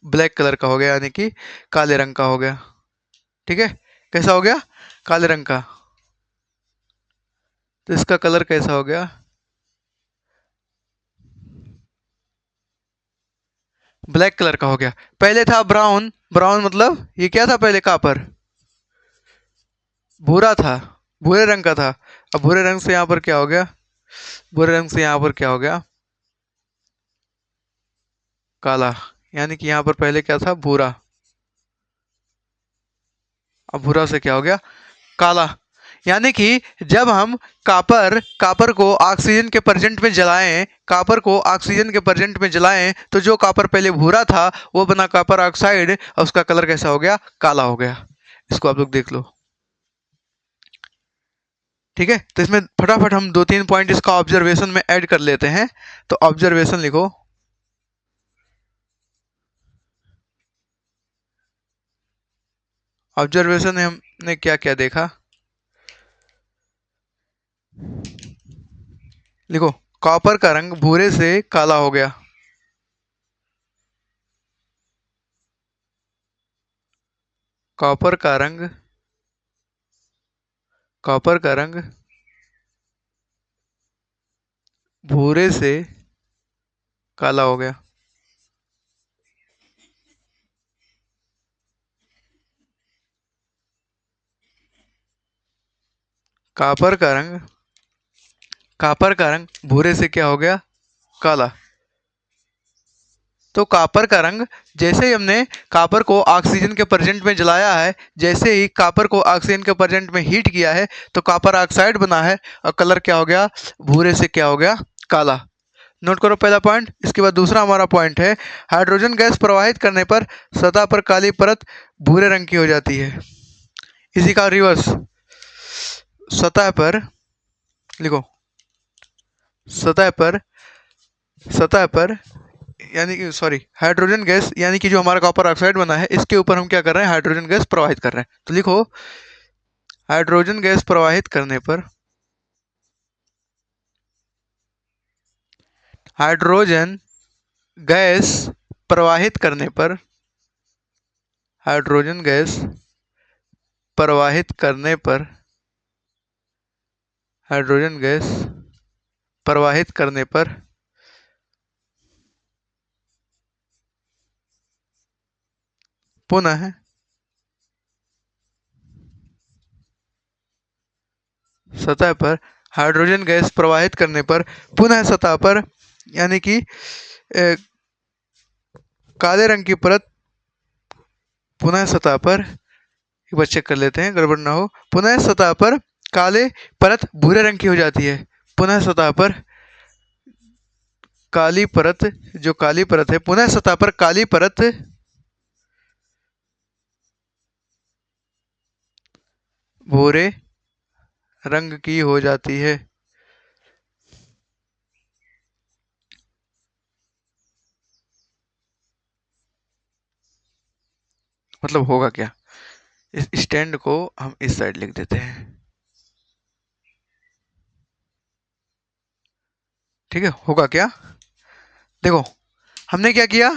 ब्लैक कलर का हो गया, यानी कि काले रंग का हो गया। ठीक है, कैसा हो गया? काले रंग का। तो इसका कलर कैसा हो गया? ब्लैक कलर का हो गया। पहले था ब्राउन, ब्राउन मतलब ये क्या था? पहले कॉपर भूरा था, भूरे रंग का था। अब भूरे रंग से यहाँ पर क्या हो गया? भूरे रंग से यहाँ पर क्या हो गया? काला। यानी कि यहाँ पर पहले क्या था? भूरा। अब भूरा से क्या हो गया? काला। यानी कि जब हम कॉपर को ऑक्सीजन के प्रेजेंट में जलाएं, तो जो कॉपर पहले भूरा था वो बना कॉपर ऑक्साइड, और उसका कलर कैसा हो गया? काला हो गया। इसको आप लोग देख लो। ठीक है, तो इसमें फटाफट हम 2-3 पॉइंट इसका ऑब्जर्वेशन में ऐड कर लेते हैं। तो ऑब्जर्वेशन लिखो। ऑब्जर्वेशन में हमने क्या क्या देखा? लिखो, कॉपर का रंग भूरे से काला हो गया। कॉपर का रंग भूरे से काला हो गया। कॉपर का रंग भूरे से क्या हो गया? काला। तो कॉपर का रंग, जैसे ही हमने कॉपर को ऑक्सीजन के प्रेजेंट में जलाया है, जैसे ही कॉपर को ऑक्सीजन के प्रेजेंट में हीट किया है, तो कॉपर ऑक्साइड बना है, और कलर क्या हो गया? भूरे से क्या हो गया? काला। नोट करो पहला पॉइंट। इसके बाद दूसरा हमारा पॉइंट है, हाइड्रोजन गैस प्रवाहित करने पर सतह पर काली परत भूरे रंग की हो जाती है। इसी का रिवर्स, सतह पर लिखो, सतह पर यानी कि सॉरी हाइड्रोजन गैस यानी कि जो हमारा कॉपर ऑक्साइड बना है इसके ऊपर हम क्या कर रहे हैं, हाइड्रोजन गैस प्रवाहित कर रहे हैं। तो लिखो हाइड्रोजन गैस प्रवाहित करने पर, हाइड्रोजन गैस प्रवाहित करने पर, हाइड्रोजन गैस प्रवाहित करने पर, हाइड्रोजन गैस प्रवाहित करने पर पुनः सतह पर, हाइड्रोजन गैस प्रवाहित करने पर पुनः सतह पर, यानी कि काले रंग की परत पुनः सतह पर, एक बार चेक कर लेते हैं गड़बड़ ना हो, पुनः सतह पर काले परत भूरे रंग की हो जाती है। पुनः सतह पर काली परत, जो काली परत है, पुनः सतह पर काली परत भूरे रंग की हो जाती है। मतलब होगा क्या, इस स्टैंड को हम इस साइड लिख देते हैं, ठीक है। होगा क्या, देखो हमने क्या किया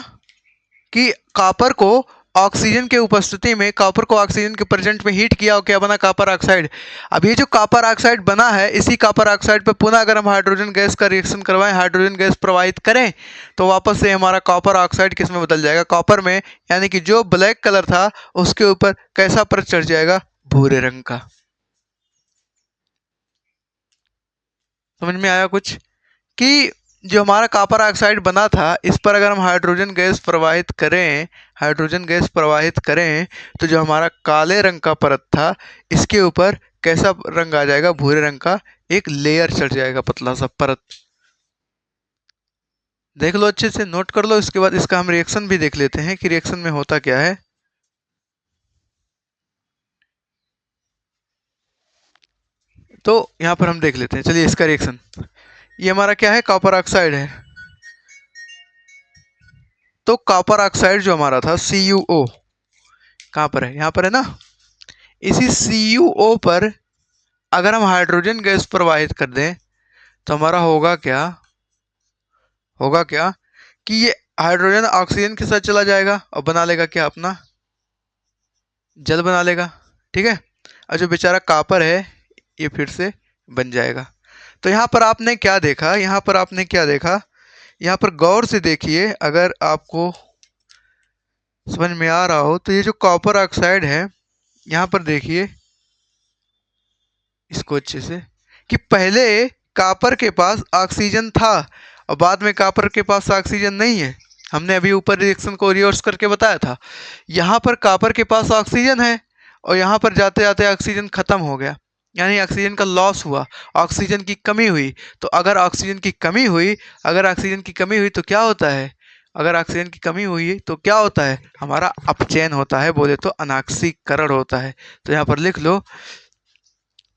कि कॉपर को ऑक्सीजन के उपस्थिति में, कॉपर को ऑक्सीजन के प्रेजेंट में हीट किया और क्या बना, कॉपर ऑक्साइड। अब ये जो कॉपर ऑक्साइड बना है, इसी कॉपर ऑक्साइड पे पुनः अगर हम हाइड्रोजन गैस का रिएक्शन करवाएं, हाइड्रोजन गैस प्रवाहित करें, तो वापस से हमारा कॉपर ऑक्साइड किस में बदल जाएगा, कॉपर में। यानी कि जो ब्लैक कलर था उसके ऊपर कैसा परत चढ़ जाएगा, भूरे रंग का। समझ में आया कुछ, कि जो हमारा कॉपर ऑक्साइड बना था इस पर अगर हम हाइड्रोजन गैस प्रवाहित करें, हाइड्रोजन गैस प्रवाहित करें, तो जो हमारा काले रंग का परत था इसके ऊपर कैसा रंग आ जाएगा, भूरे रंग का एक लेयर चढ़ जाएगा, पतला सा परत। देख लो अच्छे से, नोट कर लो, इसके बाद इसका हम रिएक्शन भी देख लेते हैं कि रिएक्शन में होता क्या है। तो यहाँ पर हम देख लेते हैं, चलिए इसका रिएक्शन। ये हमारा क्या है, कॉपर ऑक्साइड है। तो कॉपर ऑक्साइड जो हमारा था CuO, कहाँ पर है, यहाँ पर है ना। इसी CuO पर अगर हम हाइड्रोजन गैस प्रवाहित कर दें तो हमारा होगा क्या, होगा क्या कि ये हाइड्रोजन ऑक्सीजन के साथ चला जाएगा और बना लेगा क्या, अपना जल बना लेगा, ठीक है। और जो बेचारा कॉपर है ये फिर से बन जाएगा। तो यहाँ पर आपने क्या देखा, यहाँ पर आपने क्या देखा, यहाँ पर गौर से देखिए, अगर आपको समझ में आ रहा हो तो ये जो कॉपर ऑक्साइड है, यहाँ पर देखिए इसको अच्छे से, कि पहले कॉपर के पास ऑक्सीजन था और बाद में कॉपर के पास ऑक्सीजन नहीं है। हमने अभी ऊपर रिएक्शन को रिवर्स करके बताया था। यहाँ पर कॉपर के पास ऑक्सीजन है और यहाँ पर जाते जाते ऑक्सीजन खत्म हो गया, यानी ऑक्सीजन का लॉस हुआ, ऑक्सीजन की कमी हुई। तो अगर ऑक्सीजन की कमी हुई, अगर ऑक्सीजन की कमी हुई तो क्या होता है, अगर ऑक्सीजन की कमी हुई तो क्या होता है, हमारा अपचयन होता है, बोले तो अनाक्सीकरण होता है। तो यहाँ पर लिख लो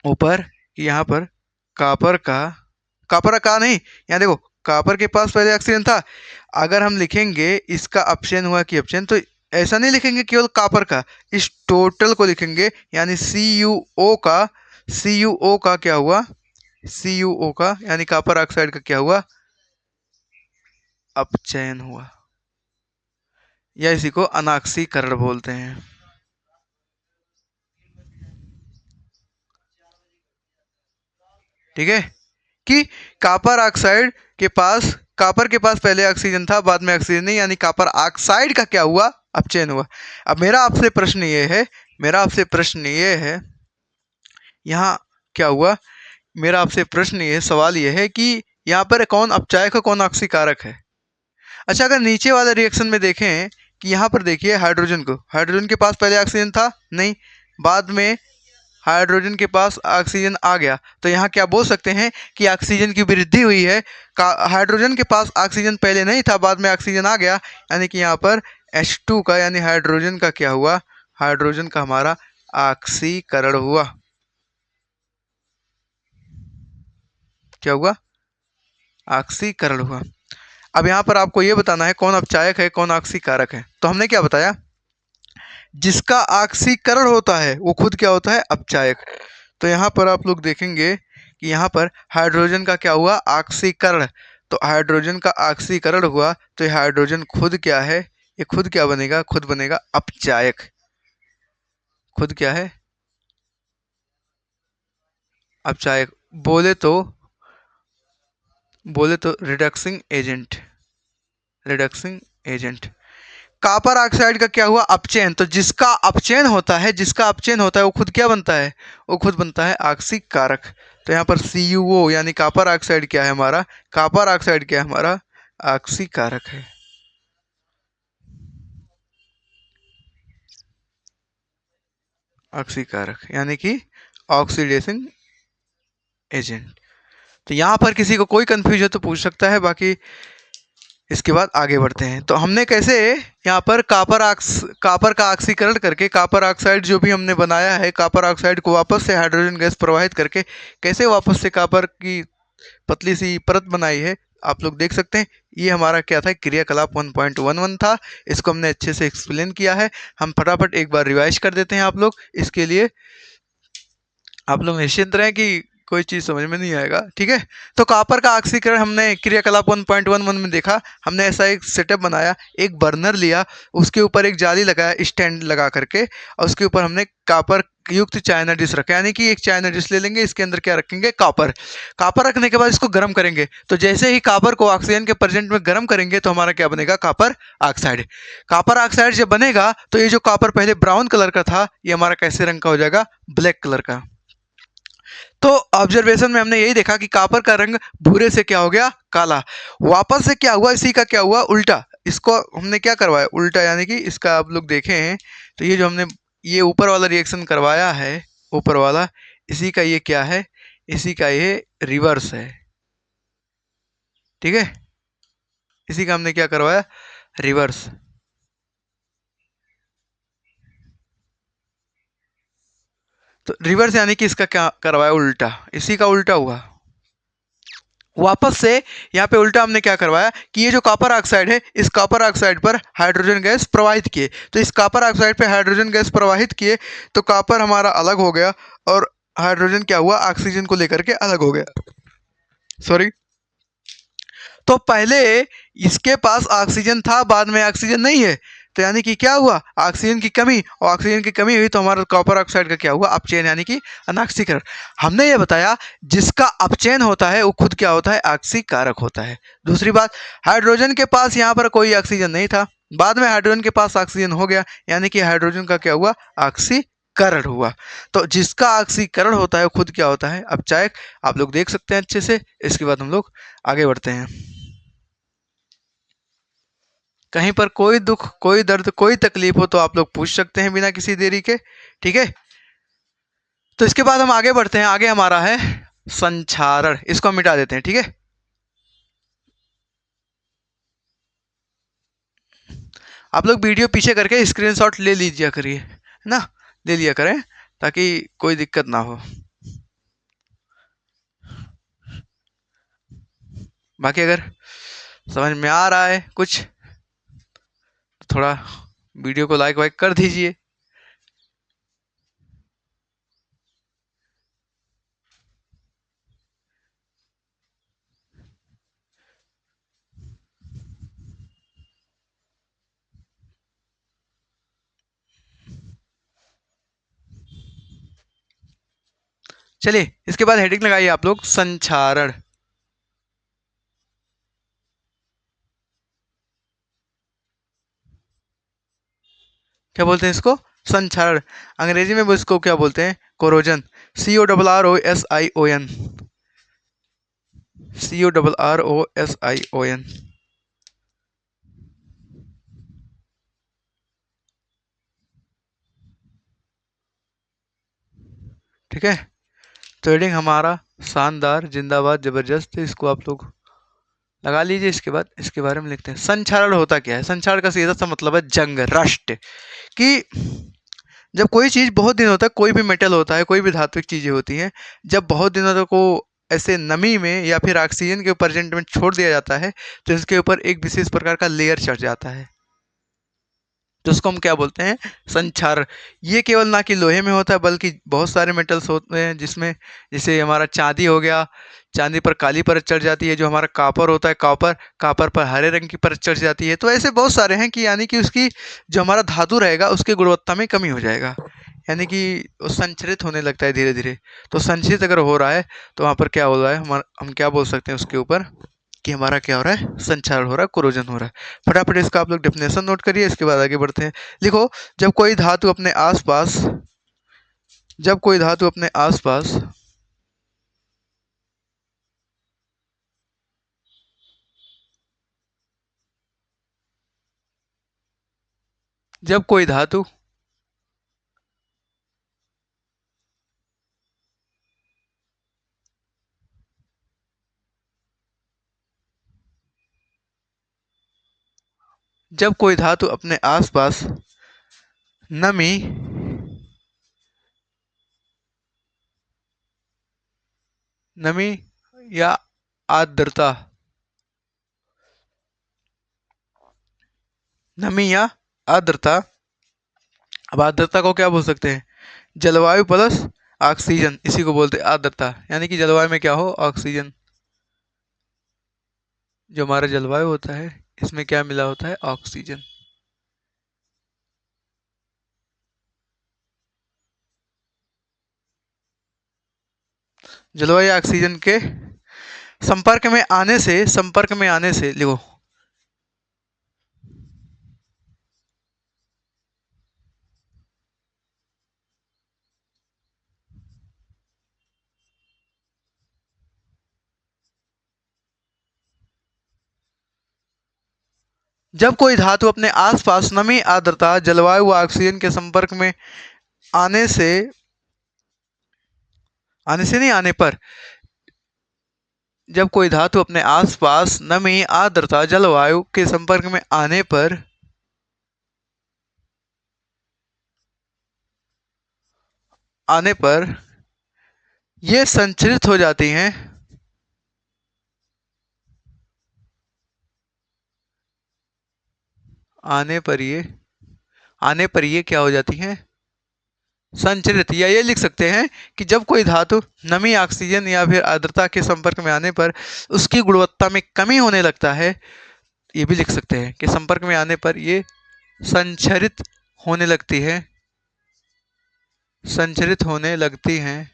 ऊपर कि यहाँ पर कॉपर का, कॉपर का नहीं, यहाँ देखो कॉपर के पास पहले ऑक्सीजन था। अगर हम लिखेंगे इसका अपचयन हुआ कि अपचयन, तो ऐसा नहीं लिखेंगे केवल कॉपर का, इस टोटल को लिखेंगे, यानी CuO का, CuO का क्या हुआ, CuO का यानी कॉपर ऑक्साइड का क्या हुआ, अपचयन हुआ, या इसी को अनाक्सीकरण बोलते हैं। ठीक है, कि कॉपर ऑक्साइड के पास, कॉपर के पास पहले ऑक्सीजन था बाद में ऑक्सीजन नहीं, यानी कॉपर ऑक्साइड का क्या हुआ, अपचयन हुआ। अब मेरा आपसे प्रश्न ये है, मेरा आपसे प्रश्न ये है, यहाँ क्या हुआ, मेरा आपसे प्रश्न ये, सवाल ये है कि यहाँ पर कौन अपचायक है कौन ऑक्सीकारक है। अच्छा, अगर नीचे वाले रिएक्शन में देखें कि यहाँ पर देखिए हाइड्रोजन को, हाइड्रोजन के पास पहले ऑक्सीजन था नहीं, बाद में हाइड्रोजन के पास ऑक्सीजन आ गया, तो यहाँ क्या बोल सकते हैं कि ऑक्सीजन की वृद्धि हुई है। हाइड्रोजन के पास ऑक्सीजन पहले नहीं था, बाद में ऑक्सीजन आ गया, यानी कि यहाँ पर H2 का यानी हाइड्रोजन का क्या हुआ, हाइड्रोजन का हमारा ऑक्सीकरण हुआ। क्या हुआ, ऑक्सीकरण हुआ। अब यहाँ पर आपको ये बताना है कौन अपचायक है कौन ऑक्सीकारक है। तो हमने क्या बताया, जिसका ऑक्सीकरण होता है वो खुद क्या होता है, अपचायक। तो यहाँ पर आप लोग देखेंगे कि यहाँ पर हाइड्रोजन का क्या हुआ, ऑक्सीकरण। तो हाइड्रोजन का ऑक्सीकरण हुआ तो ये हाइड्रोजन खुद क्या है, ये खुद क्या बनेगा, खुद बनेगा अपचायक। खुद क्या है, अपचायक। बोले तो रिडक्सिंग एजेंट, रिडक्सिंग एजेंट। कॉपर ऑक्साइड का क्या हुआ, अपचयन। तो जिसका अपचयन होता है, जिसका अपचयन होता है वो खुद क्या बनता है, वो खुद बनता है ऑक्सीकारक। तो यहाँ पर CuO यानी कॉपर ऑक्साइड क्या है हमारा, कॉपर ऑक्साइड क्या है हमारा, ऑक्सीकारक है। ऑक्सीकारक यानी कि ऑक्सीडेशन एजेंट। तो यहाँ पर किसी को कोई कंफ्यूजन तो पूछ सकता है, बाकी इसके बाद आगे बढ़ते हैं। तो हमने कैसे यहाँ पर कॉपर का ऑक्सीकरण करके कॉपर ऑक्साइड जो भी हमने बनाया है, कॉपर ऑक्साइड को वापस से हाइड्रोजन गैस प्रवाहित करके कैसे वापस से कॉपर की पतली सी परत बनाई है, आप लोग देख सकते हैं। ये हमारा क्या था, क्रियाकलाप 1.11 था। इसको हमने अच्छे से एक्सप्लेन किया है। हम फटाफट एक बार रिवाइज कर देते हैं आप लोग। इसके लिए आप लोग निश्चिंत रहें कि कोई चीज़ समझ में नहीं आएगा, ठीक है। तो कॉपर का ऑक्सीकरण हमने क्रियाकलाप 1.11 में देखा। हमने ऐसा एक सेटअप बनाया, एक बर्नर लिया, उसके ऊपर एक जाली लगाया स्टैंड लगा करके, और उसके ऊपर हमने कॉपर युक्त चाइना डिश रखा। यानी कि एक चाइना डिश ले लेंगे, इसके अंदर क्या रखेंगे, कॉपर। कॉपर रखने के बाद इसको गर्म करेंगे। तो जैसे ही कॉपर को ऑक्सीजन के प्रेजेंट में गर्म करेंगे तो हमारा क्या बनेगा, कॉपर ऑक्साइड। कॉपर ऑक्साइड जब बनेगा तो ये जो कॉपर पहले ब्राउन कलर का था, ये हमारा कैसे रंग का हो जाएगा, ब्लैक कलर का। तो ऑब्जर्वेशन में हमने यही देखा कि कॉपर का रंग भूरे से क्या हो गया, काला। वापस से क्या हुआ, इसी का क्या हुआ, उल्टा। इसको हमने क्या करवाया, उल्टा। यानी कि इसका आप लोग देखें तो ये जो हमने ये ऊपर वाला रिएक्शन करवाया है, ऊपर वाला, इसी का ये क्या है, इसी का ये रिवर्स है, ठीक है। इसी का हमने क्या करवाया, रिवर्स। तो रिवर्स यानी कि इसका क्या करवाया, उल्टा। इसी का उल्टा हुआ। वापस से यहाँ पे उल्टा हमने क्या करवाया कि ये जो कॉपर ऑक्साइड है, इस कॉपर ऑक्साइड पर हाइड्रोजन गैस प्रवाहित किए। तो इस कॉपर ऑक्साइड पे हाइड्रोजन गैस प्रवाहित किए तो कॉपर हमारा अलग हो गया, और हाइड्रोजन क्या हुआ, ऑक्सीजन को लेकर के अलग हो गया, सॉरी। तो पहले इसके पास ऑक्सीजन था, बाद में ऑक्सीजन नहीं है। तो यानी कि क्या हुआ, ऑक्सीजन की कमी, और ऑक्सीजन की कमी हुई तो हमारा कॉपर ऑक्साइड का क्या हुआ, अपचयन यानी कि अनाक्सीकरण। हमने ये बताया जिसका अपचयन होता है वो खुद क्या होता है, ऑक्सीकारक होता है। दूसरी बात, हाइड्रोजन के पास यहाँ पर कोई ऑक्सीजन नहीं था, बाद में हाइड्रोजन के पास ऑक्सीजन हो गया, यानी कि हाइड्रोजन का क्या हुआ, ऑक्सीकरण हुआ। तो जिसका ऑक्सीकरण होता है वो खुद क्या होता है, अपचायक। आप लोग देख सकते हैं अच्छे से। इसके बाद हम लोग आगे बढ़ते हैं। कहीं पर कोई दुख, कोई दर्द, कोई तकलीफ हो तो आप लोग पूछ सकते हैं बिना किसी देरी के, ठीक है। तो इसके बाद हम आगे बढ़ते हैं। आगे हमारा है संक्षारण। इसको हम मिटा देते हैं, ठीक है। आप लोग वीडियो पीछे करके स्क्रीनशॉट ले लीजिए करिए, है ना, ले लिया करें ताकि कोई दिक्कत ना हो। बाकी अगर समझ में आ रहा है कुछ तो थोड़ा वीडियो को लाइक वाइक कर दीजिए। चलिए इसके बाद हेडिंग लगाइए आप लोग, संक्षारण। क्या बोलते हैं इसको, संक्षारण। अंग्रेजी में वो इसको क्या बोलते हैं, कोरोजन। CORROSION, CORROSION। ठीक है। तो हेडिंग हमारा शानदार, जिंदाबाद, जबरदस्त। इसको आप लोग लगा लीजिए। इसके बाद इसके बारे में लिखते हैं। संक्षारण होता क्या है, संक्षारण का सीधा सा मतलब है जंग, रस्ट। कि जब कोई चीज़ बहुत दिनों तक, कोई भी मेटल होता है, कोई भी धात्विक चीज़ें होती हैं, जब बहुत दिनों तक वो ऐसे नमी में या फिर ऑक्सीजन के प्रेजेंट में छोड़ दिया जाता है तो इसके ऊपर एक विशेष प्रकार का लेयर चढ़ जाता है, तो उसको हम क्या बोलते हैं, संक्षारण। ये केवल ना कि लोहे में होता है बल्कि बहुत सारे मेटल्स होते हैं जिसमें, जैसे हमारा चांदी हो गया, चांदी पर काली परत चढ़ जाती है। जो हमारा कॉपर होता है, कॉपर कॉपर पर हरे रंग की परत चढ़ जाती है। तो ऐसे बहुत सारे हैं कि यानी कि उसकी जो हमारा धातु रहेगा उसकी गुणवत्ता में कमी हो जाएगा, यानी कि वो संचरित होने लगता है धीरे धीरे। तो संचरित अगर हो रहा है तो वहाँ पर क्या हो रहा है, हम क्या बोल सकते हैं उसके ऊपर कि हमारा क्या हो रहा है, संक्षारण हो रहा है, कोरोजन हो रहा है। फटाफट इसका आप लोग डेफिनेशन नोट करिए, इसके बाद आगे बढ़ते हैं। लिखो, जब कोई धातु अपने आसपास जब कोई धातु अपने आसपास जब कोई धातु जब कोई धातु अपने आसपास नमी नमी या आर्द्रता नमी या आर्द्रता अब आर्द्रता को क्या बोल सकते हैं, जलवायु प्लस ऑक्सीजन, इसी को बोलते हैं आर्द्रता। यानी कि जलवायु में क्या हो, ऑक्सीजन, जो हमारा जलवायु होता है इसमें क्या मिला होता है, ऑक्सीजन। जलवायु ऑक्सीजन के संपर्क में आने से लिखो, जब कोई धातु अपने आसपास नमी, आर्द्रता, जलवायु व ऑक्सीजन के संपर्क में आने से नहीं, आने पर, जब कोई धातु अपने आसपास नमी, आर्द्रता, जलवायु के संपर्क में आने पर ये संचरित हो जाती हैं, आने पर ये क्या हो जाती हैं, संचरित। या ये लिख सकते हैं कि जब कोई धातु नमी, ऑक्सीजन या फिर आर्द्रता के संपर्क में आने पर उसकी गुणवत्ता में कमी होने लगता है। ये भी लिख सकते हैं कि संपर्क में आने पर ये संचरित होने लगती है, संचरित होने लगती हैं,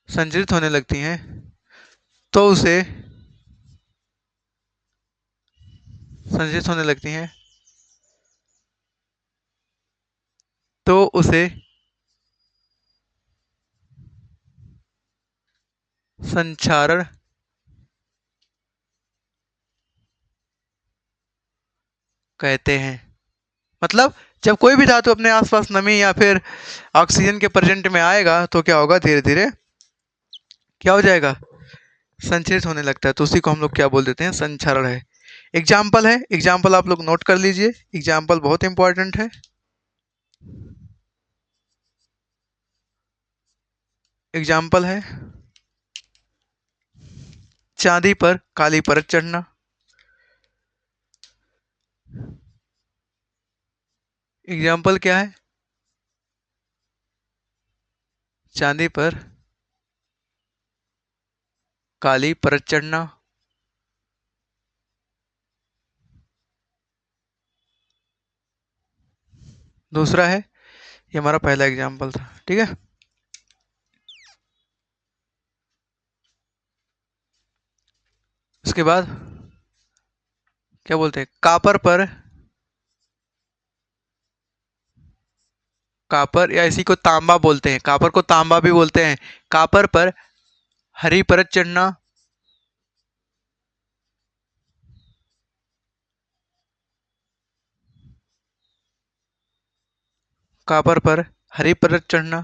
संचरित होने लगती हैं, तो उसे संचरित होने लगती हैं तो उसे संक्षारण कहते हैं। मतलब जब कोई भी धातु अपने आसपास नमी या फिर ऑक्सीजन के प्रेजेंट में आएगा तो क्या होगा, धीरे धीरे क्या हो जाएगा, संचरित होने लगता है। तो उसी को हम लोग क्या बोल देते हैं, संक्षारण है। एग्जाम्पल है, एग्जाम्पल आप लोग नोट कर लीजिए, एग्जाम्पल बहुत इंपॉर्टेंट है। एग्जाम्पल है, चांदी पर काली परत चढ़ना, एग्जाम्पल क्या है, चांदी पर काली परत चढ़ना। दूसरा है, ये हमारा पहला एग्जाम्पल था, ठीक है। उसके बाद क्या बोलते हैं, कापर या इसी को तांबा बोलते हैं, कापर को तांबा भी बोलते हैं। कापर पर हरी परत चढ़ना, कापर पर हरी परत चढ़ना।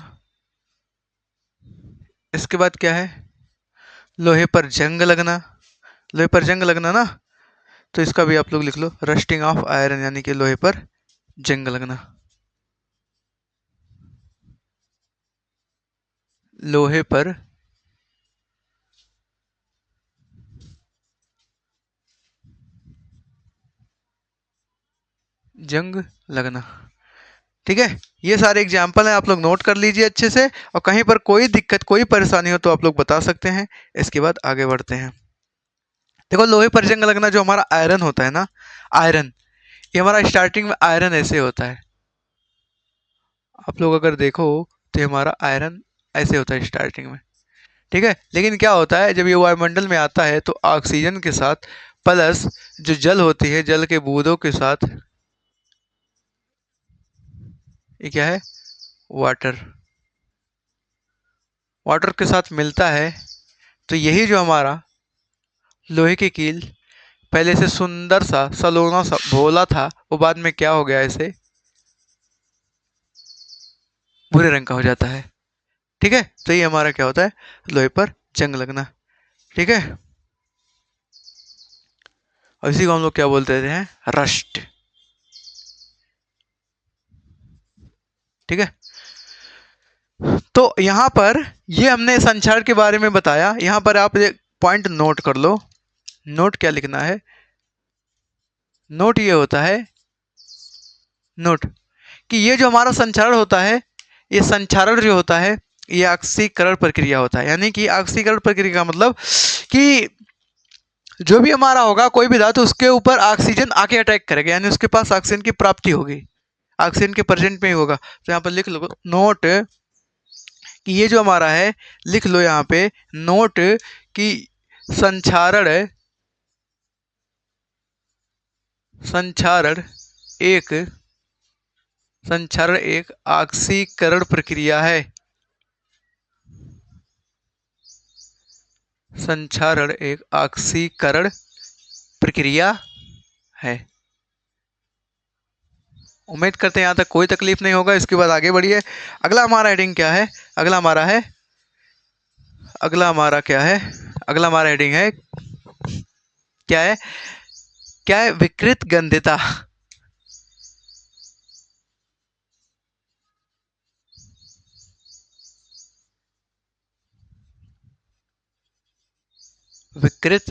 इसके बाद क्या है, लोहे पर जंग लगना, लोहे पर जंग लगना ना, तो इसका भी आप लोग लिख लो, रस्टिंग ऑफ आयरन, यानी कि लोहे पर जंग लगना। लोहे पर जंग लगना। ठीक है, ये सारे एग्जाम्पल हैं, आप लोग नोट कर लीजिए अच्छे से, और कहीं पर कोई दिक्कत कोई परेशानी हो तो आप लोग बता सकते हैं। इसके बाद आगे बढ़ते हैं। देखो, लोहे पर जंग लगना, जो हमारा आयरन होता है ना, आयरन, ये हमारा स्टार्टिंग में आयरन ऐसे होता है। आप लोग अगर देखो तो ये हमारा आयरन ऐसे होता है स्टार्टिंग में। ठीक है, लेकिन क्या होता है जब ये वायुमंडल में आता है तो ऑक्सीजन के साथ प्लस जो जल होती है, जल के बूंदों के साथ, ये क्या है, वाटर, वाटर के साथ मिलता है। तो यही जो हमारा लोहे की कील पहले से सुंदर सा सलोना सा भोला था, वो बाद में क्या हो गया, ऐसे भूरे रंग का हो जाता है। ठीक है, तो ये हमारा क्या होता है, लोहे पर जंग लगना। ठीक है, और इसी को हम लोग क्या बोलते हैं, रस्ट। ठीक है, तो यहाँ पर ये हमने संचार के बारे में बताया। यहाँ पर आप एक पॉइंट नोट कर लो। नोट क्या लिखना है, नोट ये होता है, नोट कि ये जो हमारा संचारण होता है, ये संचारण जो होता है, ये ऑक्सीकरण प्रक्रिया होता है। यानी कि ऑक्सीकरण प्रक्रिया का मतलब कि जो भी हमारा होगा कोई भी धातु, उसके ऊपर ऑक्सीजन आके अटैक करेगा, यानी उसके पास ऑक्सीजन की प्राप्ति होगी, ऑक्सीजन के प्रेजेंट में ही होगा। तो यहाँ पर लिख लो नोट कि ये जो हमारा है, लिख लो यहाँ पे नोट कि संचारण, संचारण एक, संचारण एक ऑक्सीकरण प्रक्रिया है। संचारण एक ऑक्सीकरण प्रक्रिया है। उम्मीद करते हैं यहाँ तक कोई तकलीफ नहीं होगा। इसके बाद आगे बढ़िए। अगला हमारा हेडिंग क्या है, अगला हमारा है, अगला हमारा क्या है, अगला हमारा हेडिंग है, क्या है, क्या है, विकृत गंधिता। विकृत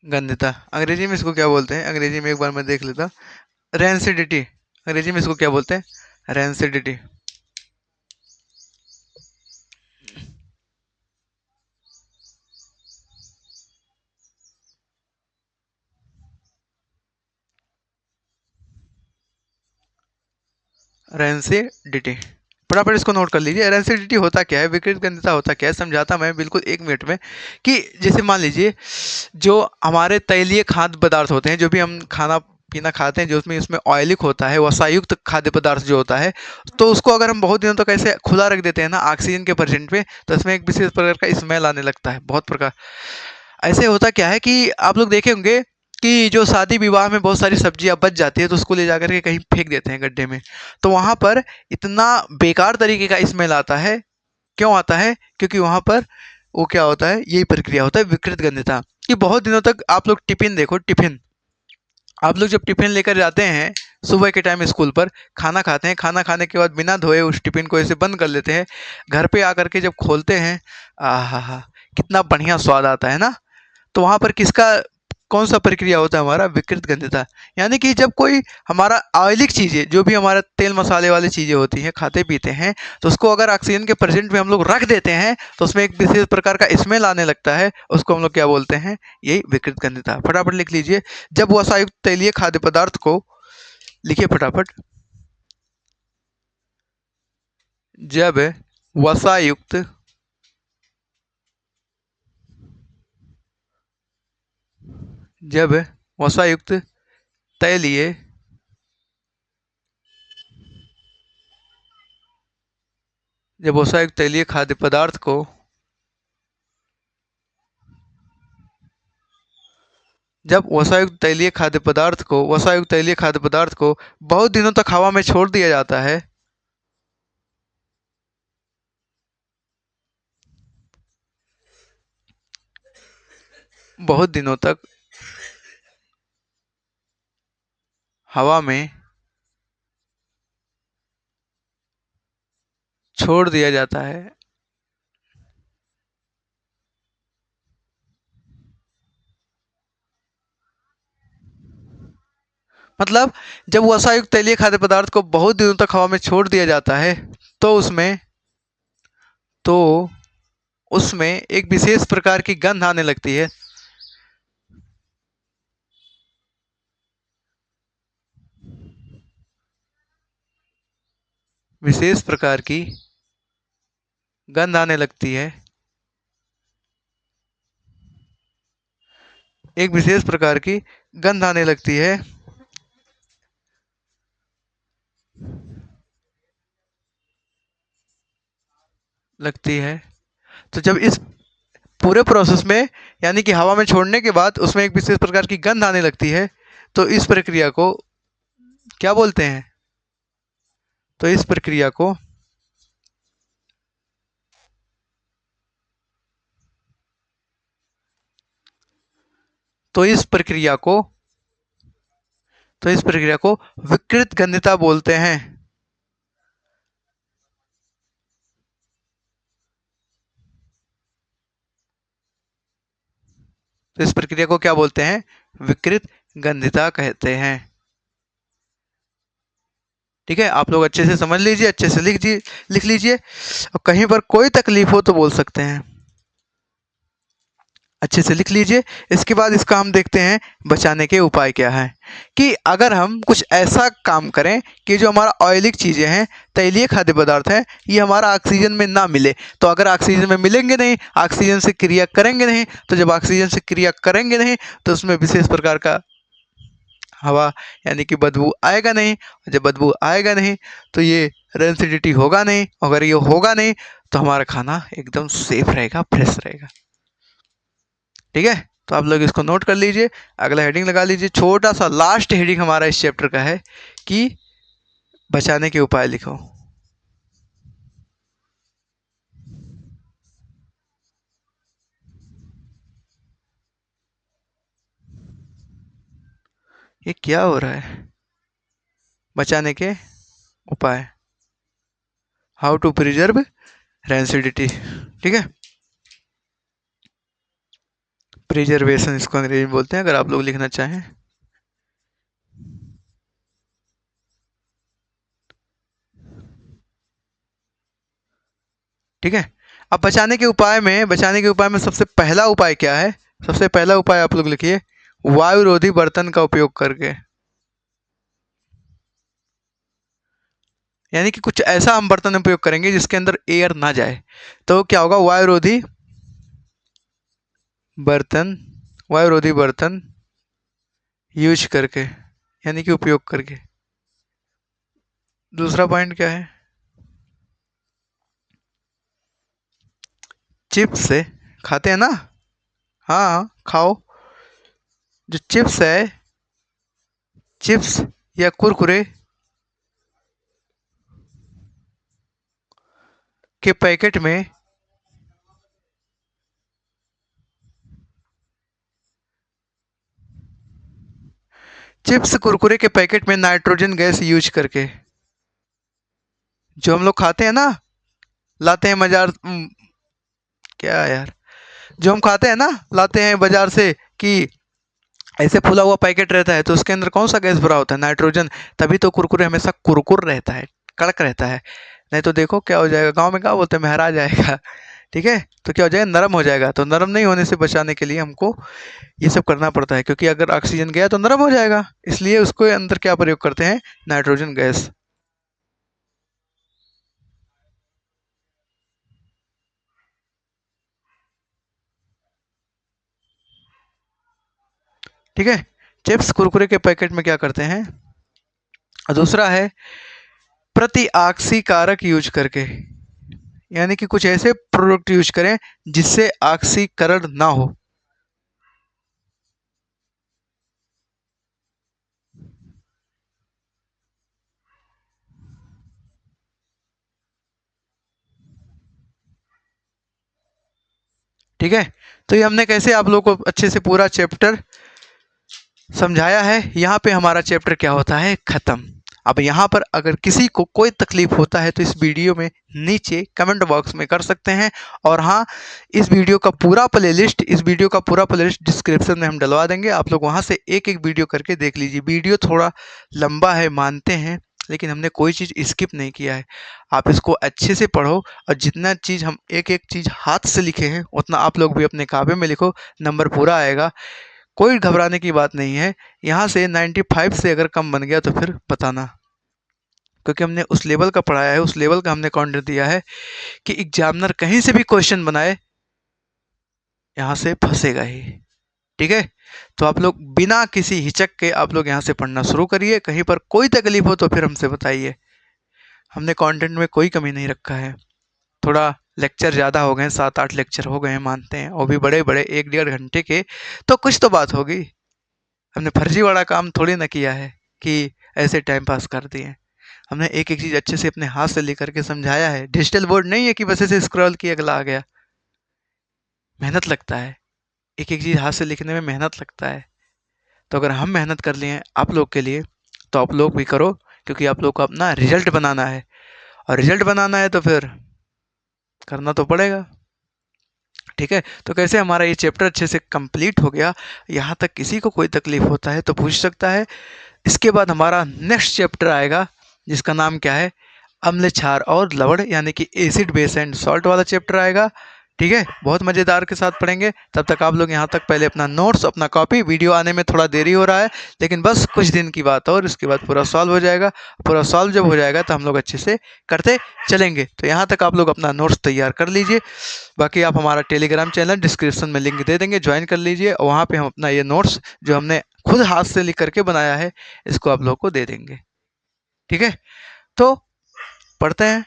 गंधिता, अंग्रेजी में इसको क्या बोलते हैं, अंग्रेजी में एक बार मैं देख लेता, रेंसिडिटी, अंग्रेजी में इसको क्या बोलते हैं, रेंसिडिटी। रेंसिडिटी, फटाफट इसको नोट कर लीजिए। रेंसिडिटी होता क्या है, विकृत गंधिता होता क्या है, समझाता मैं बिल्कुल एक मिनट में। कि जैसे मान लीजिए जो हमारे तैलीय खाद्य पदार्थ होते हैं, जो भी हम खाना पीना खाते हैं, जो उसमें इसमें ऑयलिक होता है, वसायुक्त खाद्य पदार्थ जो होता है, तो उसको अगर हम बहुत दिनों तक ऐसे खुला रख देते हैं ना ऑक्सीजन के प्रेजेंट में, तो इसमें एक विशेष प्रकार का स्मेल आने लगता है, बहुत प्रकार। ऐसे होता क्या है कि आप लोग देखे होंगे कि जो शादी विवाह में बहुत सारी सब्जियां बच जाती है तो उसको ले जाकर के कहीं फेंक देते हैं गड्ढे में, तो वहां पर इतना बेकार तरीके का स्मेल आता है। क्यों आता है, क्योंकि वहां पर वो क्या होता है, यही प्रक्रिया होता है, विकृत गंधिता। कि बहुत दिनों तक आप लोग टिफिन देखो, टिफिन, आप लोग जब टिफिन लेकर जाते हैं सुबह के टाइम स्कूल पर, खाना खाते हैं, खाना खाने के बाद बिना धोए उस टिफिन को ऐसे बंद कर लेते हैं, घर पे आकर के जब खोलते हैं, आहा हा, कितना बढ़िया स्वाद आता है ना। तो वहां पर किसका, कौन सा प्रक्रिया होता है, हमारा विकृत गंधिता। यानी कि जब कोई हमारा ऑयलिक चीज़ें, जो भी हमारा तेल मसाले वाली चीज़ें होती हैं, खाते पीते हैं, तो उसको अगर ऑक्सीजन के प्रेजेंट में हम लोग रख देते हैं तो उसमें एक विशेष प्रकार का स्मेल आने लगता है, उसको हम लोग क्या बोलते हैं, यही विकृत गंधिता। फटाफट लिख लीजिए। जब वसायुक्त तेलीय खाद्य पदार्थ को, लिखिए फटाफट, जब वसायुक्त, जब वसायुक्त तैलीय, जब वसायुक्त तैलीय खाद्य पदार्थ को, जब वसायुक्त तैलीय खाद्य पदार्थ को, वसायुक्त तैलीय खाद्य पदार्थ को बहुत दिनों तक हवा में छोड़ दिया जाता है, बहुत दिनों तक हवा में छोड़ दिया जाता है। मतलब जब वसा युक्त तैलीय खाद्य पदार्थ को बहुत दिनों तक हवा में छोड़ दिया जाता है तो तो उसमें एक विशेष प्रकार की गंध आने लगती है। विशेष प्रकार की गंध आने लगती है। एक विशेष प्रकार की गंध आने लगती है। लगती है। तो जब इस पूरे प्रोसेस में यानी कि हवा में छोड़ने के बाद उसमें एक विशेष प्रकार की गंध आने लगती है तो इस प्रक्रिया को क्या बोलते हैं? तो इस प्रक्रिया को तो इस प्रक्रिया को तो इस प्रक्रिया को विकृत गंधता बोलते हैं। तो इस प्रक्रिया को क्या बोलते हैं? विकृत गंधता कहते हैं। ठीक है, आप लोग अच्छे से समझ लीजिए, अच्छे से लिख लीजिए और कहीं पर कोई तकलीफ हो तो बोल सकते हैं। अच्छे से लिख लीजिए। इसके बाद इसका हम देखते हैं बचाने के उपाय क्या हैं। कि अगर हम कुछ ऐसा काम करें कि जो हमारा ऑयलिक चीज़ें हैं, तैलीय खाद्य पदार्थ हैं, ये हमारा ऑक्सीजन में ना मिले, तो अगर ऑक्सीजन में मिलेंगे नहीं, ऑक्सीजन से क्रिया करेंगे नहीं, तो जब ऑक्सीजन से क्रिया करेंगे नहीं तो उसमें विशेष प्रकार का हवा यानी कि बदबू आएगा नहीं। जब बदबू आएगा नहीं तो ये रेंसिडिटी होगा नहीं। अगर ये होगा नहीं तो हमारा खाना एकदम सेफ रहेगा, फ्रेश रहेगा। ठीक है, तो आप लोग इसको नोट कर लीजिए। अगला हेडिंग लगा लीजिए। छोटा सा लास्ट हेडिंग हमारा इस चैप्टर का है कि बचाने के उपाय लिखो। ये क्या हो रहा है? बचाने के उपाय, हाउ टू प्रिजर्व रेंसिडिटी। ठीक है, प्रिजर्वेशन इसको अंग्रेजी में बोलते हैं, अगर आप लोग लिखना चाहें। ठीक है, अब बचाने के उपाय में सबसे पहला उपाय क्या है? सबसे पहला उपाय आप लोग लिखिए, वायुरोधी बर्तन का उपयोग करके। यानी कि कुछ ऐसा हम बर्तन उपयोग करेंगे जिसके अंदर एयर ना जाए। तो क्या होगा? बर्तन वायुरोधी बर्तन यूज करके, यानी कि उपयोग करके। दूसरा पॉइंट क्या है? चिप्स से खाते हैं ना? हाँ, खाओ। जो चिप्स है, चिप्स या कुरकुरे के पैकेट में चिप्स कुरकुरे के पैकेट में नाइट्रोजन गैस यूज करके, जो हम लोग खाते हैं ना, लाते हैं बाजार, क्या यार, जो हम खाते हैं ना, लाते हैं बाजार से, कि ऐसे फूला हुआ पैकेट रहता है तो उसके अंदर कौन सा गैस भरा होता है? नाइट्रोजन। तभी तो कुरकुरे हमेशा कुरकुर रहता है, कड़क रहता है। नहीं तो देखो क्या हो जाएगा, गांव में क्या बोलते हैं, महरा जाएगा। ठीक है, तो क्या हो जाएगा? नरम हो जाएगा। तो नरम नहीं होने से बचाने के लिए हमको ये सब करना पड़ता है, क्योंकि अगर ऑक्सीजन गया तो नरम हो जाएगा। इसलिए उसको अंदर क्या प्रयोग करते हैं? Nitrogen gas. ठीक है, चिप्स कुरकुरे के पैकेट में क्या करते हैं? और दूसरा है प्रति आक्सीकारक यूज करके, यानी कि कुछ ऐसे प्रोडक्ट यूज करें जिससे ऑक्सीकरण ना हो। ठीक है, तो ये हमने कैसे आप लोगों को अच्छे से पूरा चैप्टर समझाया है। यहाँ पे हमारा चैप्टर क्या होता है? खत्म। अब यहाँ पर अगर किसी को कोई तकलीफ होता है तो इस वीडियो में नीचे कमेंट बॉक्स में कर सकते हैं। और हाँ, इस वीडियो का पूरा प्लेलिस्ट डिस्क्रिप्शन में हम डलवा देंगे, आप लोग वहाँ से एक एक वीडियो करके देख लीजिए। वीडियो थोड़ा लंबा है मानते हैं, लेकिन हमने कोई चीज़ स्किप नहीं किया है। आप इसको अच्छे से पढ़ो और जितना चीज़ हम एक एक चीज़ हाथ से लिखे हैं उतना आप लोग भी अपने कापी में लिखो, नंबर पूरा आएगा। कोई घबराने की बात नहीं है। यहाँ से 95 से अगर कम बन गया तो फिर बताना, क्योंकि हमने उस लेवल का पढ़ाया है, उस लेवल का हमने कंटेंट दिया है कि एग्जामिनर कहीं से भी क्वेश्चन बनाए यहाँ से फंसेगा ही। ठीक है, तो आप लोग बिना किसी हिचक के आप लोग यहाँ से पढ़ना शुरू करिए। कहीं पर कोई तकलीफ हो तो फिर हमसे बताइए, हमने कंटेंट में कोई कमी नहीं रखा है। थोड़ा लेक्चर ज़्यादा हो गए, 7-8 लेक्चर हो गए हैं मानते हैं, वो भी बड़े बड़े 1-1.5 घंटे के, तो कुछ तो बात होगी। हमने फर्जीवाड़ा काम थोड़ी ना किया है कि ऐसे टाइम पास कर दिए। हमने एक एक चीज़ अच्छे से अपने हाथ से लिख करके समझाया है। डिजिटल बोर्ड नहीं है कि बस ऐसे स्क्रॉल किया अगला आ गया। मेहनत लगता है, एक एक चीज़ हाथ से लिखने में मेहनत लगता है। तो अगर हम मेहनत कर लिए आप लोग के लिए तो आप लोग भी करो, क्योंकि आप लोग को अपना रिजल्ट बनाना है, और रिजल्ट बनाना है तो फिर करना तो पड़ेगा। ठीक है, तो कैसे हमारा ये चैप्टर अच्छे से कंप्लीट हो गया। यहाँ तक किसी को कोई तकलीफ होता है तो पूछ सकता है। इसके बाद हमारा नेक्स्ट चैप्टर आएगा जिसका नाम क्या है, अम्ल क्षार और लवण, यानी कि एसिड बेस एंड सॉल्ट वाला चैप्टर आएगा। ठीक है, बहुत मज़ेदार के साथ पढ़ेंगे। तब तक आप लोग यहाँ तक पहले अपना नोट्स, अपना कॉपी, वीडियो आने में थोड़ा देरी हो रहा है लेकिन बस कुछ दिन की बात और उसके बाद पूरा सॉल्व हो जाएगा। पूरा सॉल्व जब हो जाएगा तो हम लोग अच्छे से करते चलेंगे। तो यहाँ तक आप लोग अपना नोट्स तैयार कर लीजिए। बाकी आप हमारा टेलीग्राम चैनल डिस्क्रिप्शन में लिंक दे देंगे, ज्वाइन कर लीजिए, और वहाँ पर हम अपना ये नोट्स जो हमने खुद हाथ से लिख करके बनाया है इसको आप लोग को दे देंगे। ठीक है, तो पढ़ते हैं,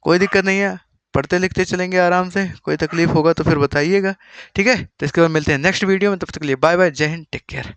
कोई दिक्कत नहीं है, पढ़ते लिखते चलेंगे आराम से। कोई तकलीफ होगा तो फिर बताइएगा। ठीक है, तो इसके बाद मिलते हैं नेक्स्ट वीडियो में, तब तक के लिए बाय बाय, जय हिंद, टेक केयर।